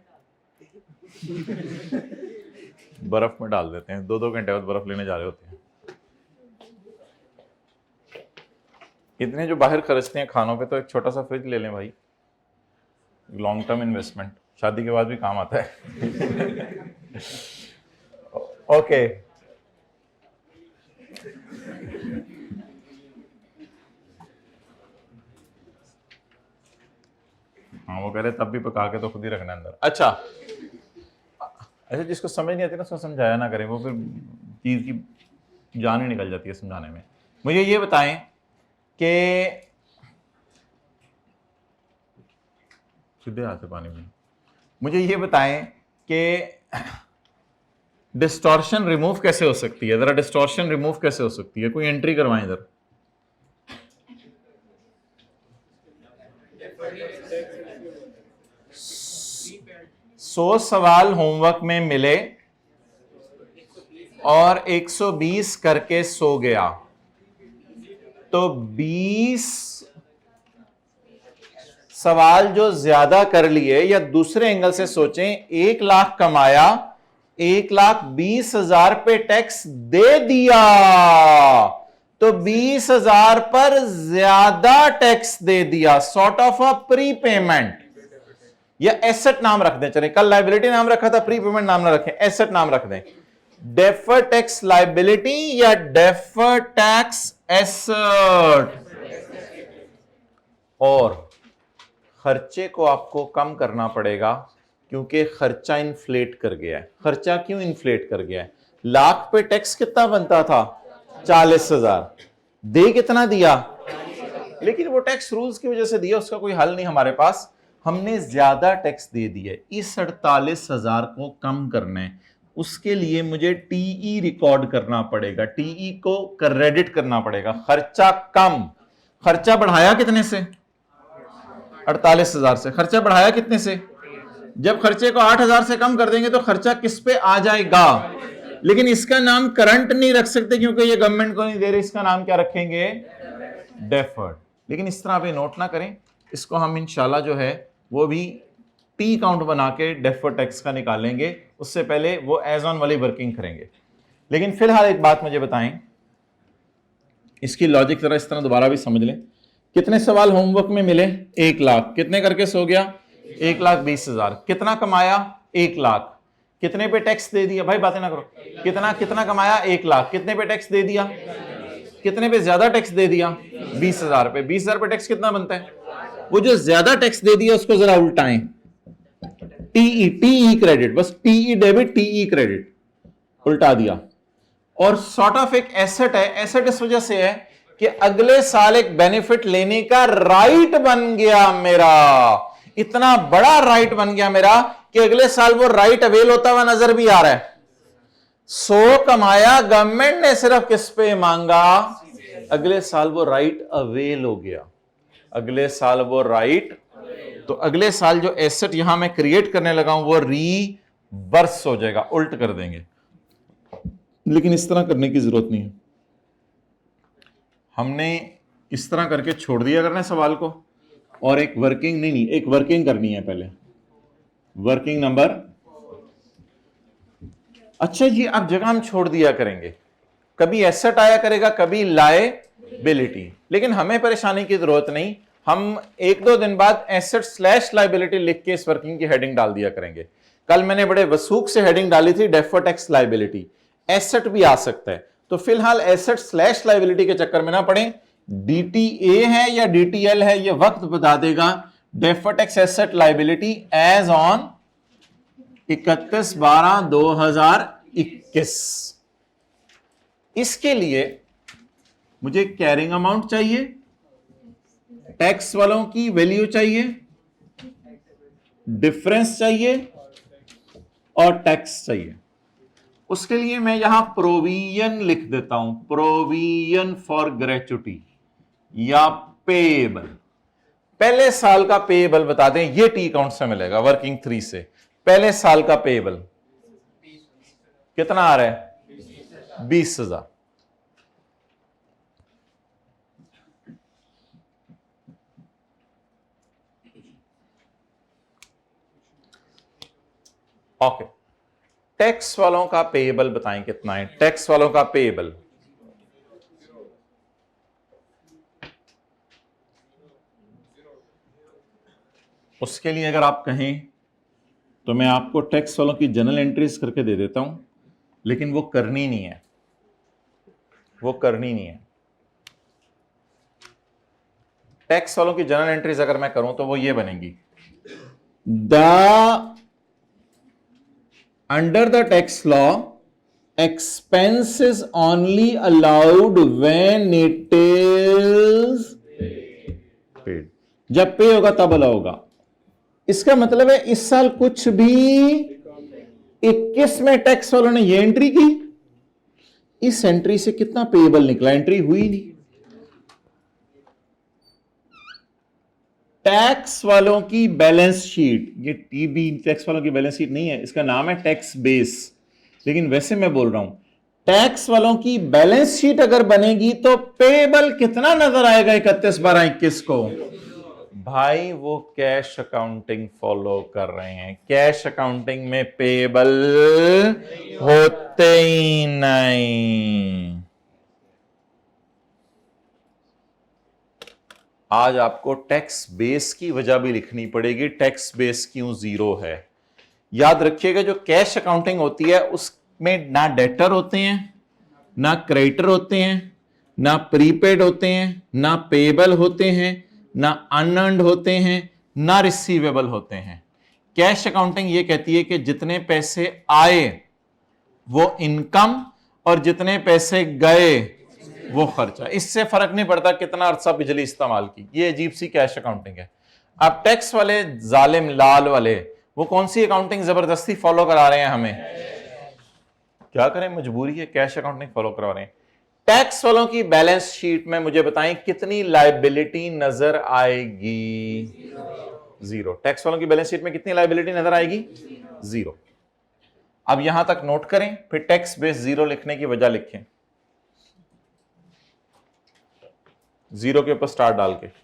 बर्फ में डाल देते हैं, 2-2 घंटे बाद बर्फ लेने जा रहे होते हैं। इतने जो बाहर खर्चते हैं खानों पे, तो एक छोटा सा फ्रिज ले लें भाई। लॉन्ग टर्म इन्वेस्टमेंट, शादी के बाद भी काम आता है। ओके, हाँ वो कह रहे तब भी पका के तो खुद ही रखना अंदर। अच्छा, जिसको समझ नहीं आती ना उसको समझाया ना करें, वो फिर चीज की जान ही निकल जाती है समझाने में। मुझे ये बताएं कि सीधे हाथ से पानी में, मुझे ये बताएं कि डिस्टॉर्शन रिमूव कैसे हो सकती है? जरा डिस्टॉर्शन रिमूव कैसे हो सकती है? कोई एंट्री करवाएं इधर। सौ सवाल होमवर्क में मिले और 120 करके सो गया, तो 20 सवाल जो ज्यादा कर लिए, या दूसरे एंगल से सोचें, 1,00,000 कमाया, 1,20,000 पे टैक्स दे दिया, तो 20,000 पर ज्यादा टैक्स दे दिया, sort of a pre payment. या एसेट नाम रख दें, चले कल लायबिलिटी नाम रखा था, प्री पेमेंट नाम ना रखें, एसेट नाम रख दें। डेफर्ड टैक्स लायबिलिटी या डेफर्ड टैक्स एसेट। और खर्चे को आपको कम करना पड़ेगा क्योंकि खर्चा इन्फ्लेट कर गया है। खर्चा क्यों इन्फ्लेट कर गया है? लाख पे टैक्स कितना बनता था? 40,000। दे कितना दिया? लेकिन वो टैक्स रूल्स की वजह से दिया, उसका कोई हल नहीं हमारे पास। हमने ज्यादा टैक्स दे दिया। इस 48,000 को कम करना है, उसके लिए मुझे टीई रिकॉर्ड करना पड़ेगा, टीई को क्रेडिट करना पड़ेगा। खर्चा कम, खर्चा बढ़ाया कितने से? 48,000 से। खर्चा बढ़ाया कितने से? जब खर्चे को 8,000 से कम कर देंगे तो खर्चा किस पे आ जाएगा? लेकिन इसका नाम करंट नहीं रख सकते क्योंकि ये गवर्नमेंट को नहीं दे रहे। इसका नाम क्या रखेंगे? डेफर्ड। लेकिन इस तरह आप ये नोट ना करें, इसको हम इंशाल्लाह जो है वो भी टी काउंट बना के डेफर्ड टैक्स का निकालेंगे। उससे पहले वो एज ऑन वाली वर्किंग करेंगे। लेकिन फिलहाल एक बात मुझे बताएं, इसकी लॉजिक जरा इस तरह दोबारा भी समझ लें। कितने सवाल होमवर्क में मिले? 1 लाख। कितने करके सो गया? 1,20,000। कितना कमाया? 1 लाख। कितने पे टैक्स दे दिया? भाई बातें ना करो। कितना कितना कमाया? 1 लाख। कितने पे टैक्स दे दिया? कितने पे ज्यादा टैक्स दे दिया? 20,000 पे। 20,000 पे टैक्स कितना बनता है? वो जो ज्यादा टैक्स दे दिया उसको जरा उल्टाएं। टीई, टीई क्रेडिट, बस टीई डेबिट, टीई क्रेडिट उल्टा दिया। और सॉर्ट ऑफ एक एसेट है। एसेट इस वजह से है कि अगले साल एक बेनिफिट लेने का राइट बन गया मेरा। इतना बड़ा राइट बन गया मेरा कि अगले साल वो राइट अवेल होता हुआ नजर भी आ रहा है। 100 कमाया, गवर्नमेंट ने सिर्फ किस पे मांगा? अगले साल वो राइट अवेल हो गया। अगले साल वो राइट, तो अगले साल जो एसेट यहां मैं क्रिएट करने लगा हूं वो रिवर्स हो जाएगा, उल्ट कर देंगे। लेकिन इस तरह करने की जरूरत नहीं है। हमने इस तरह करके छोड़ दिया करना सवाल को, और एक वर्किंग नहीं, एक वर्किंग करनी है पहले। वर्किंग नंबर, अच्छा जी, अब जगह हम छोड़ दिया करेंगे। कभी एसेट आया करेगा, कभी लायबिलिटी, लेकिन हमें परेशानी की जरूरत नहीं। हम 1-2 दिन बाद एसेट स्लैश लायबिलिटी लिख के इस वर्किंग की हेडिंग डाल दिया करेंगे। कल मैंने बड़े वसूख से हेडिंग डाली थी डेफर्ड टैक्स लायबिलिटी। एसेट भी आ सकता है, तो फिलहाल एसेट स्लैश लायबिलिटी के चक्कर में ना पड़े। डीटीए है या डीटीएल है, ये वक्त बता देगा। Deferred tax asset liability as on 31/12/2021। इसके लिए मुझे कैरिंग अमाउंट चाहिए, टैक्स वालों की वैल्यू चाहिए, डिफरेंस चाहिए और टैक्स चाहिए। उसके लिए मैं यहां प्रोविजन लिख देता हूं, प्रोविजन फॉर ग्रेच्युटी या पेएबल। पहले साल का पेएबल बता दें, ये टी अकाउंट से मिलेगा वर्किंग 3 से। पहले साल का पेएबल कितना आ रहा है? 20,000। ओके, टैक्स वालों का पेएबल बताएं कितना है? टैक्स वालों का पेएबल उसके लिए अगर आप कहें तो मैं आपको टैक्स वालों की जनरल एंट्रीज करके दे देता हूं, लेकिन वो करनी नहीं है, वो करनी नहीं है। टैक्स वालों की जनरल एंट्रीज अगर मैं करूं तो वो ये बनेंगी। Under the tax law, expense is only allowed when it is paid. जब पे होगा तब अलाउ होगा। इसका मतलब है इस साल कुछ भी 21 में टैक्स वालों ने ये एंट्री की, इस एंट्री से कितना पेएबल निकला? एंट्री हुई नहीं। टैक्स वालों की बैलेंस शीट, ये टीबी टैक्स वालों की बैलेंस शीट नहीं है, इसका नाम है टैक्स बेस। लेकिन वैसे मैं बोल रहा हूं, टैक्स वालों की बैलेंस शीट अगर बनेगी तो पेएबल कितना नजर आएगा 31/12/21 को? भाई वो कैश अकाउंटिंग फॉलो कर रहे हैं। कैश अकाउंटिंग में पेएबल होते ही नहीं। आज आपको टैक्स बेस की वजह भी लिखनी पड़ेगी, टैक्स बेस क्यों 0 है। याद रखिएगा, जो कैश अकाउंटिंग होती है उसमें ना डेटर होते हैं, ना क्रेडिटर होते हैं, ना प्रीपेड होते हैं, ना पेएबल होते हैं, ना अनअर्न्ड होते हैं, ना रिसीवेबल होते हैं। कैश अकाउंटिंग ये कहती है कि जितने पैसे आए वो इनकम और जितने पैसे गए वो खर्चा, इससे फर्क नहीं पड़ता कितना अरसा बिजली इस्तेमाल की। ये अजीब सी कैश अकाउंटिंग है। अब टैक्स वाले जालिम लाल वाले वो कौन सी अकाउंटिंग जबरदस्ती फॉलो करा रहे हैं हमें? क्या करें, मजबूरी है, कैश अकाउंटिंग फॉलो करा रहे हैं। टैक्स वालों की बैलेंस शीट में मुझे बताएं कितनी लायबिलिटी नजर आएगी? जीरो। टैक्स वालों की बैलेंस शीट में कितनी लायबिलिटी नजर आएगी? जीरो। अब यहां तक नोट करें, फिर टैक्स बेस जीरो लिखने की वजह लिखें, जीरो के ऊपर स्टार डाल के।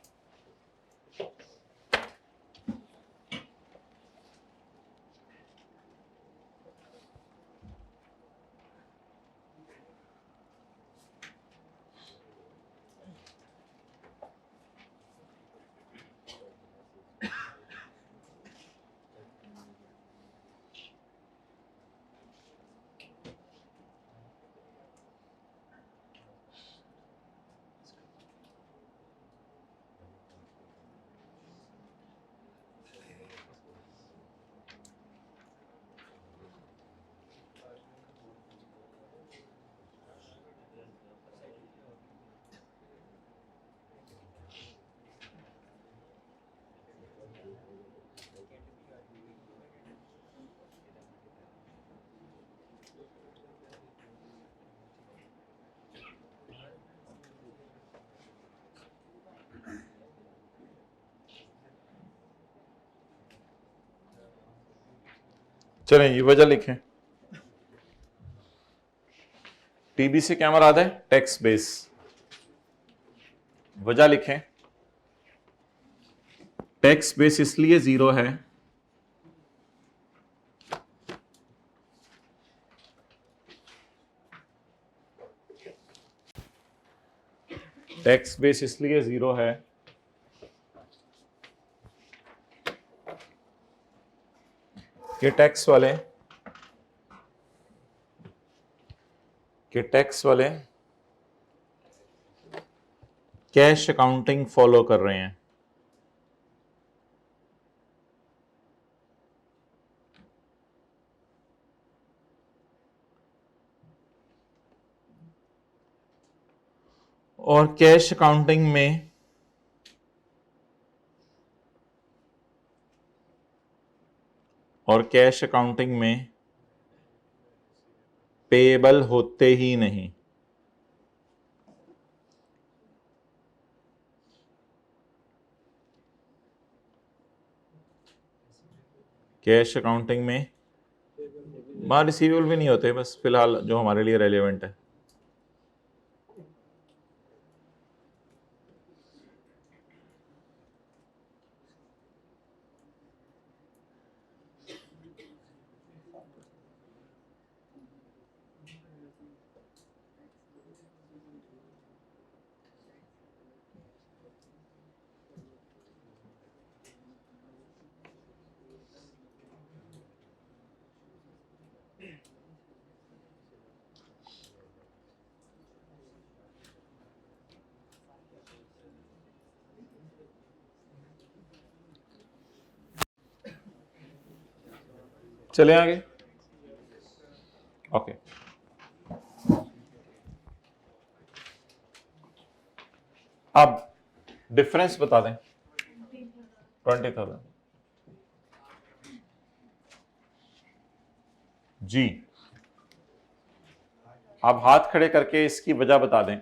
चलें, ये वजह लिखें। टीबी से क्या मराद है? Tax base. वजह लिखें, टैक्स बेस इसलिए जीरो है टैक्स बेस इसलिए जीरो है कि टैक्स वाले कैश अकाउंटिंग फॉलो कर रहे हैं। और कैश अकाउंटिंग में पेएबल होते ही नहीं। कैश अकाउंटिंग में वहां रिसीवेबल भी नहीं होते, बस फिलहाल जो हमारे लिए रेलेवेंट है। चले आगे। ओके, अब डिफरेंस बता दें। 20,000 जी। आप हाथ खड़े करके इसकी वजह बता दें।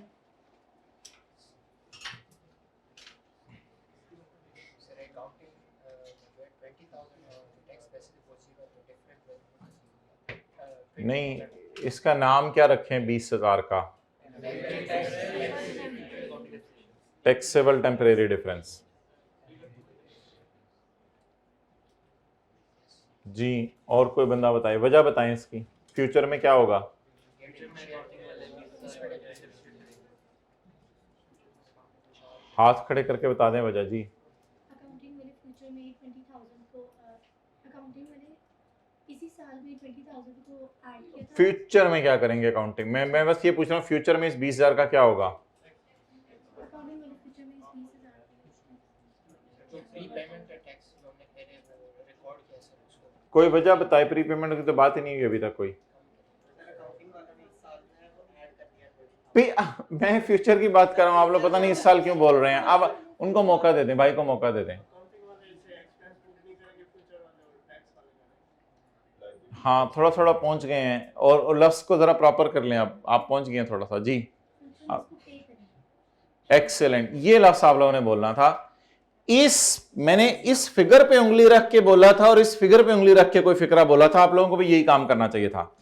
नहीं, इसका नाम क्या रखें 20,000 का? Taxable temporary difference. जी, और कोई बंदा बताए, वजह बताएं इसकी, फ्यूचर में क्या होगा? हाथ खड़े करके बता दें वजह। जी,
अकाउंटिंग वाले फ्यूचर में 20,000 को अकाउंटिंग वाले इसी साल में 20,000 को ऐड किया था।
फ्यूचर में क्या करेंगे अकाउंटिंग में? मैं बस ये पूछ रहा हूँ फ्यूचर में इस 20,000 का क्या होगा?
अकाउंटिंग वाले फ्यूचर में इस 20,000
जो प्री पेमेंट का टैक्स
कोई वजह बताए, प्रीपेमेंट की तो बात ही नहीं हुई अभी तक कोई। मैं फ्यूचर की बात कर रहा हूं, आप लोग पता नहीं इस साल क्यों बोल रहे हैं। अब उनको मौका दे दें, भाई को मौका दे दें। हाँ थोड़ा थोड़ा पहुंच गए हैं, और लफ्ज को जरा प्रॉपर कर लें। आप पहुंच गए हैं थोड़ा सा जी। एक्सेलेंट, ये लफ्ज आप लोगों ने बोलना था। मैंने इस फिगर पे उंगली रख के बोला था और इस फिगर पे उंगली रख के कोई फिक्रा बोला था। आप लोगों को भी यही काम करना चाहिए था।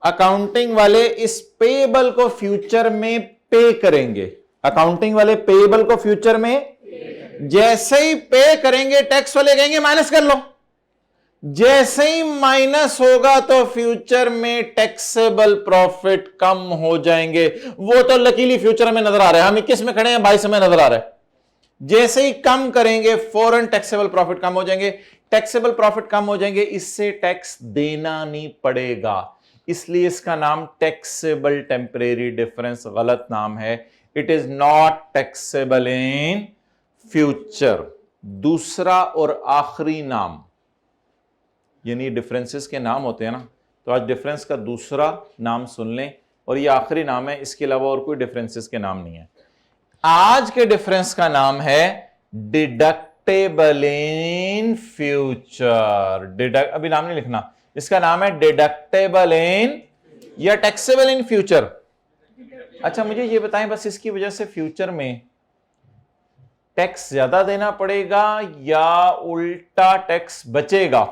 अकाउंटिंग वाले इस पेएबल को फ्यूचर में पे करेंगे। अकाउंटिंग वाले पेएबल को फ्यूचर में जैसे ही पे करेंगे, टैक्स वाले कहेंगे माइनस कर लो। जैसे ही माइनस होगा तो फ्यूचर में टैक्सेबल प्रॉफिट कम हो जाएंगे। वो तो लकीली फ्यूचर में नजर आ रहा है, हम 21 में खड़े हैं, 22 में नजर आ रहा है। जैसे ही कम करेंगे फौरन टैक्सेबल प्रॉफिट कम हो जाएंगे। टैक्सेबल प्रॉफिट कम हो जाएंगे, इससे टैक्स देना नहीं पड़ेगा, इसलिए इसका नाम टैक्सेबल टेम्परेरी डिफरेंस गलत नाम है। It is not taxable in future. दूसरा और आखिरी नाम, यानी डिफरेंसेस के नाम होते हैं ना, तो आज डिफरेंस का दूसरा नाम सुन लें, और ये आखिरी नाम है, इसके अलावा और कोई डिफरेंसेस के नाम नहीं है। आज के डिफरेंस का नाम है डिडक्टेबल इन फ्यूचर। अभी नाम नहीं लिखना, इसका नाम है डिडक्टेबल इन या टैक्सेबल इन फ्यूचर। अच्छा मुझे ये बताएं बस, इसकी वजह से फ्यूचर में टैक्स ज्यादा देना पड़ेगा या उल्टा टैक्स बचेगा?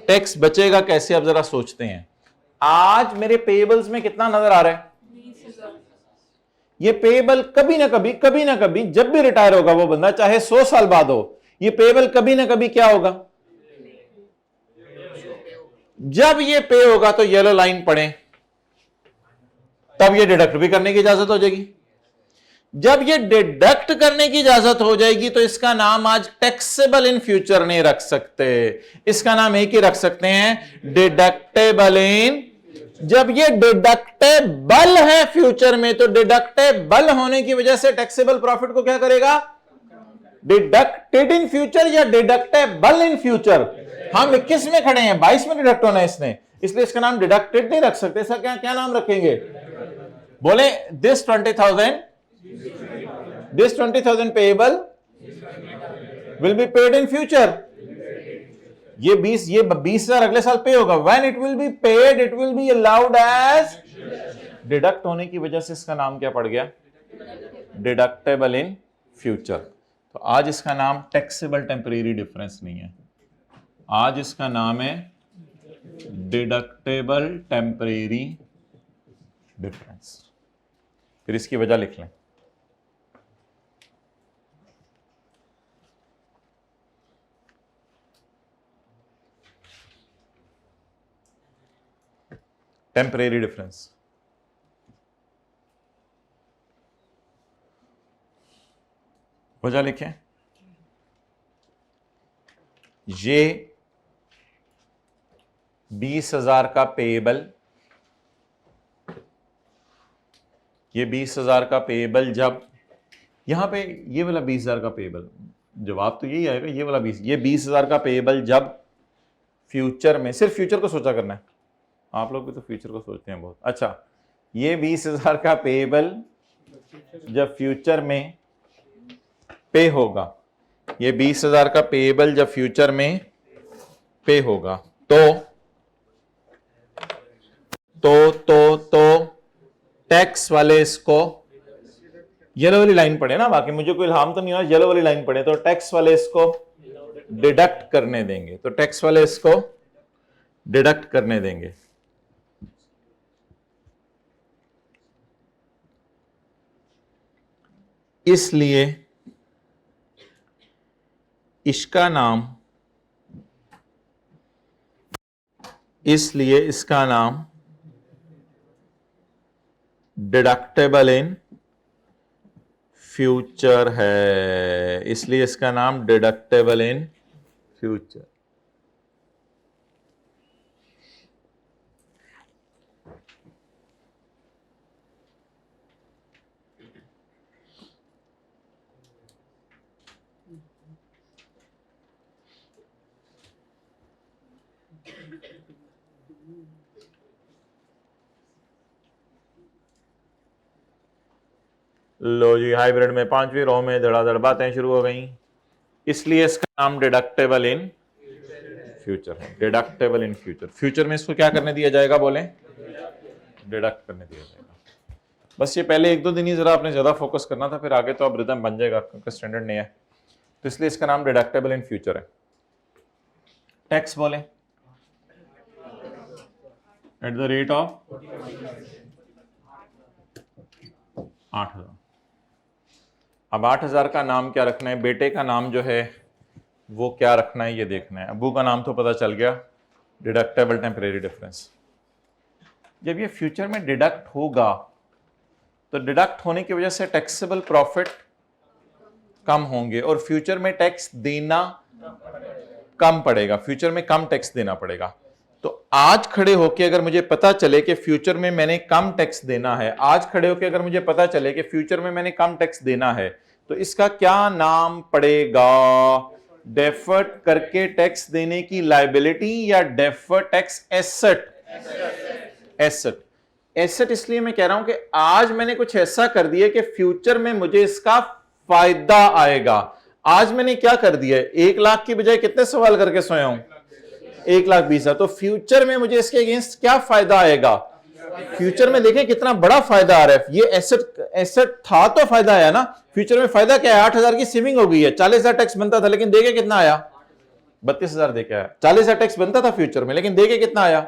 टैक्स बचेगा। कैसे, अब जरा सोचते हैं। आज मेरे पेएबल्स में कितना नजर आ रहा है? ये पेएबल कभी ना कभी जब भी रिटायर होगा वो बंदा, चाहे 100 साल बाद हो, ये पेएबल कभी ना कभी क्या होगा? जब ये पे होगा तो येलो लाइन पढ़े, तब ये डिडक्ट भी करने की इजाजत हो जाएगी। जब ये डिडक्ट करने की इजाजत हो जाएगी तो इसका नाम आज टैक्सेबल इन फ्यूचर नहीं रख सकते, इसका नाम एक ही रख सकते हैं, डिडक्टेबल इन। जब ये डिडक्टेबल है फ्यूचर में, तो डिडक्टेबल होने की वजह से टैक्सेबल प्रॉफिट को क्या करेगा? डिडक्टेड इन फ्यूचर या डिडक्टेबल इन फ्यूचर। हम 21 में खड़े हैं, 22 में डिडक्ट होना है इसने, इसलिए इसका नाम डिडक्टेड नहीं रख सकते। इसका क्या क्या नाम रखेंगे? बोले this 20,000 payable will be paid in future. ये 20,000 अगले साल पे होगा। When it will be paid it will be allowed as deduct होने की वजह से इसका नाम क्या पड़ गया? Deductible in future. तो आज इसका नाम टैक्सेबल टेम्परेरी डिफरेंस नहीं है, आज इसका नाम है डिडक्टेबल टेम्परेरी डिफरेंस। फिर इसकी वजह लिख लें। टेम्परेरी डिफरेंस, वजह लिखें। ये 20,000 का पेएबल, ये 20,000 का पेएबल, जब यहां पे ये वाला 20,000 का पेएबल, जवाब तो यही आएगा, ये वाला 20, ये 20,000 का पेएबल जब फ्यूचर में, सिर्फ फ्यूचर को सोचा करना है, आप लोग भी तो फ्यूचर को सोचते हैं बहुत। अच्छा, ये 20,000 का पेएबल जब फ्यूचर में पे होगा, ये 20,000 का पेएबल जब फ्यूचर में पे होगा, तो टैक्स वाले इसको येलो वाली लाइन पढ़े ना, बाकी मुझे कोई इल्हाम तो नहीं हुआ, येलो वाली लाइन पढ़े, तो टैक्स वाले इसको डिडक्ट करने देंगे, तो टैक्स वाले इसको डिडक्ट करने देंगे। इसलिए इसका नाम, इसलिए इसका नाम डिडक्टेबल इन फ्यूचर है, इसलिए इसका नाम डिडक्टेबल इन फ्यूचर। लो जी, हाइब्रिड में 5वीं रो में धड़ाधड़ बातें शुरू हो गई, इसलिए इसका नाम डिडक्टेबल इन फ्यूचर है। डिडक्टेबल इन फ्यूचर, फ्यूचर में इसको क्या करने दिया जाएगा, बोले डिडक्ट करने दिया जाएगा। बस ये पहले 1-2 दिन ही जरा आपने ज्यादा फोकस करना था, फिर आगे तो अब रिदम बन जाएगा क्योंकि स्टैंडर्ड नहीं है, तो इसलिए इसका नाम डिडक्टेबल इन फ्यूचर है। टैक्स बोले एट द रेट ऑफ 8,000। अब 8,000 का नाम क्या रखना है, बेटे का नाम जो है वो क्या रखना है ये देखना है। अबू का नाम तो पता चल गया, डिडक्टेबल टेम्परेरी डिफरेंस। जब ये फ्यूचर में डिडक्ट होगा तो डिडक्ट होने की वजह से टैक्सेबल प्रॉफिट कम होंगे और फ्यूचर में टैक्स देना कम पड़ेगा, फ्यूचर में कम टैक्स देना पड़ेगा। तो आज खड़े होके अगर मुझे पता चले कि फ्यूचर में मैंने कम टैक्स देना है, आज खड़े होके अगर मुझे पता चले कि फ्यूचर में मैंने कम टैक्स देना है, तो इसका क्या नाम पड़ेगा, डेफर्ड करके टैक्स देने की लायबिलिटी या deferred tax asset. Asset, asset इसलिए मैं कह रहा हूं कि आज मैंने कुछ ऐसा कर दिया कि फ्यूचर में मुझे इसका फायदा आएगा। आज मैंने क्या कर दिया है, 1 लाख की बजाय कितने सवाल करके सोया हूं, 1,20,000। तो फ्यूचर में मुझे इसके अगेंस्ट क्या फायदा आएगा, फ्यूचर में देखें कितना बड़ा फायदा आ रहा है। ये एसेट था तो फायदा आया ना, फ्यूचर में फायदा क्या है, 8,000 की सेविंग हो गई है। 40,000 टैक्स बनता था लेकिन देके कितना आया, 32,000 देके आया। 40,000 टैक्स बनता था फ्यूचर में लेकिन देके कितना आया,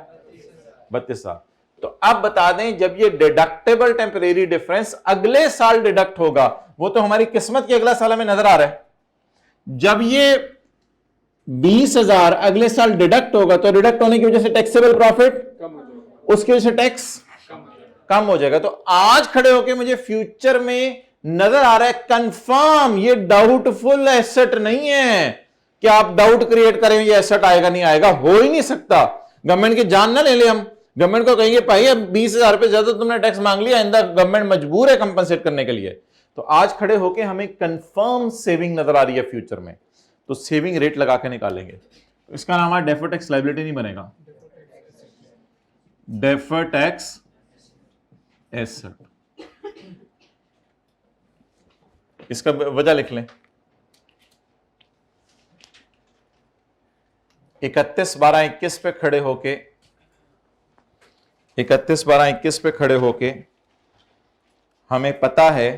32,000। तो अब बता दें, जब ये डिडक्टेबल टेम्परेरी डिफरेंस अगले साल डिडक्ट होगा, वो तो हमारी किस्मत के अगला साल हमें नजर आ रहा है। जब ये 20,000 अगले साल डिडक्ट होगा तो डिडक्ट होने की वजह से टैक्सेबल प्रॉफिट उसकी वजह से टैक्स कम हो जाएगा। तो आज खड़े होके मुझे फ्यूचर में नजर आ रहा है कंफर्म ये डाउटफुल एसेट नहीं है कि आप डाउट क्रिएट करें ये एसेट आएगा नहीं आएगा, हो ही नहीं सकता। गवर्नमेंट की जान ना ले ले, हम गवर्नमेंट को कहेंगे भाई अब 20,000 रुपए ज्यादा तुमने टैक्स मांग लिया, आइंदा गवर्नमेंट मजबूर है कंपनसेट करने के लिए। तो आज खड़े होके हमें कंफर्म सेविंग नजर आ रही है फ्यूचर में, तो सेविंग रेट लगा के निकालेंगे। तो इसका नाम है डेफर्ड टैक्स लायबिलिटी नहीं बनेगा, डेफर्ड टैक्स एसेट। इसका वजह लिख लें, 31/12/21 पे खड़े होके 31/12/21 पे खड़े होके हमें पता है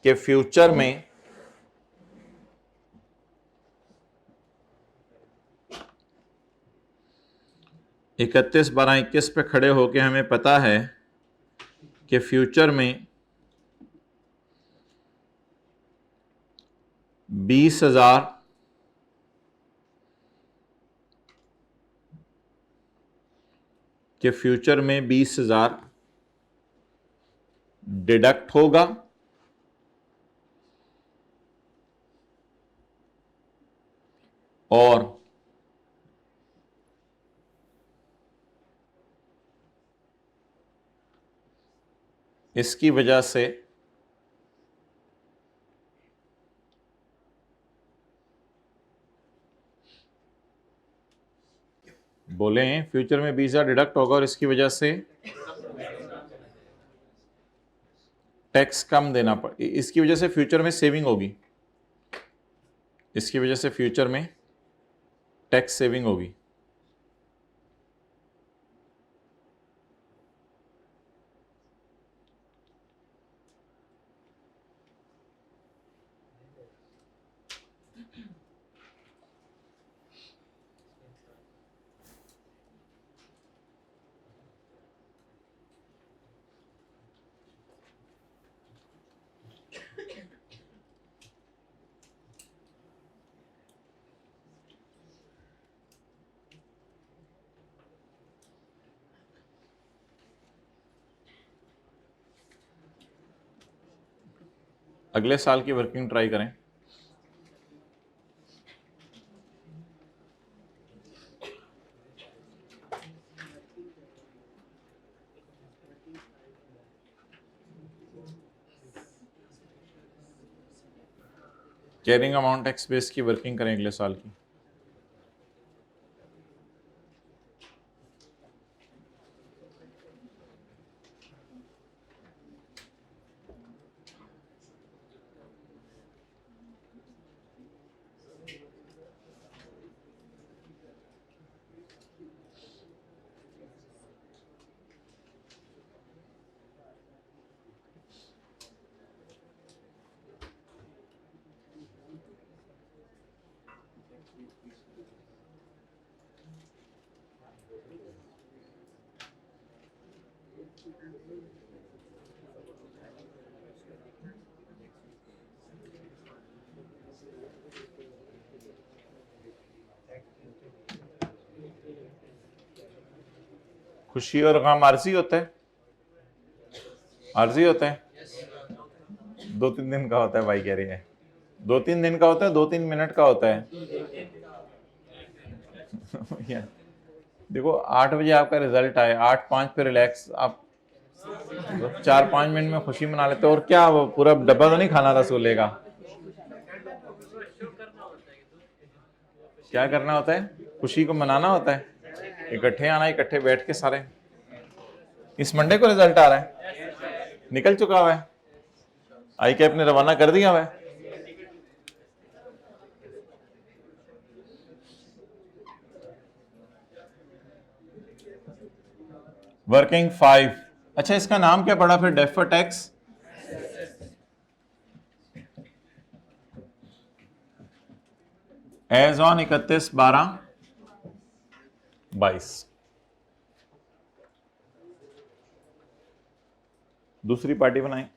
कि फ्यूचर में इकतीस 12/21 पे खड़े होके हमें पता है कि फ्यूचर में 20,000 के फ्यूचर में 20,000 डिडक्ट होगा और इसकी वजह से बोले फ्यूचर में 20,000 डिडक्ट होगा और इसकी वजह से टैक्स कम देना इसकी वजह से फ्यूचर में सेविंग होगी, इसकी वजह से फ्यूचर में टैक्स सेविंग होगी। अगले साल की वर्किंग ट्राई करें। कैरिंग अमाउंट टैक्स बेस की वर्किंग करें अगले साल की। खुशी और गम आरजी होता है, आरजी होता है। 2-3 दिन का होता है भाई कह रही है। 2-3 दिन का होता है, 2-3 मिनट का होता है। देखो 8 बजे आपका रिजल्ट आए, 8-5 पे रिलैक्स, आप 4-5 मिनट में खुशी मना लेते हो। और क्या वो पूरा डब्बा तो नहीं खाना रसगुल्ले का? क्या करना होता है? खुशी को मनाना होता है, इकट्ठे आना, इकट्ठे बैठ के सारे। इस मंडे को रिजल्ट आ रहा है, निकल चुका हुआ है, आई कैप ने रवाना कर दिया हुआ है। वर्किंग 5। अच्छा, इसका नाम क्या पड़ा फिर? Defer tax as on 31/12/22। दूसरी पार्टी बनाएं।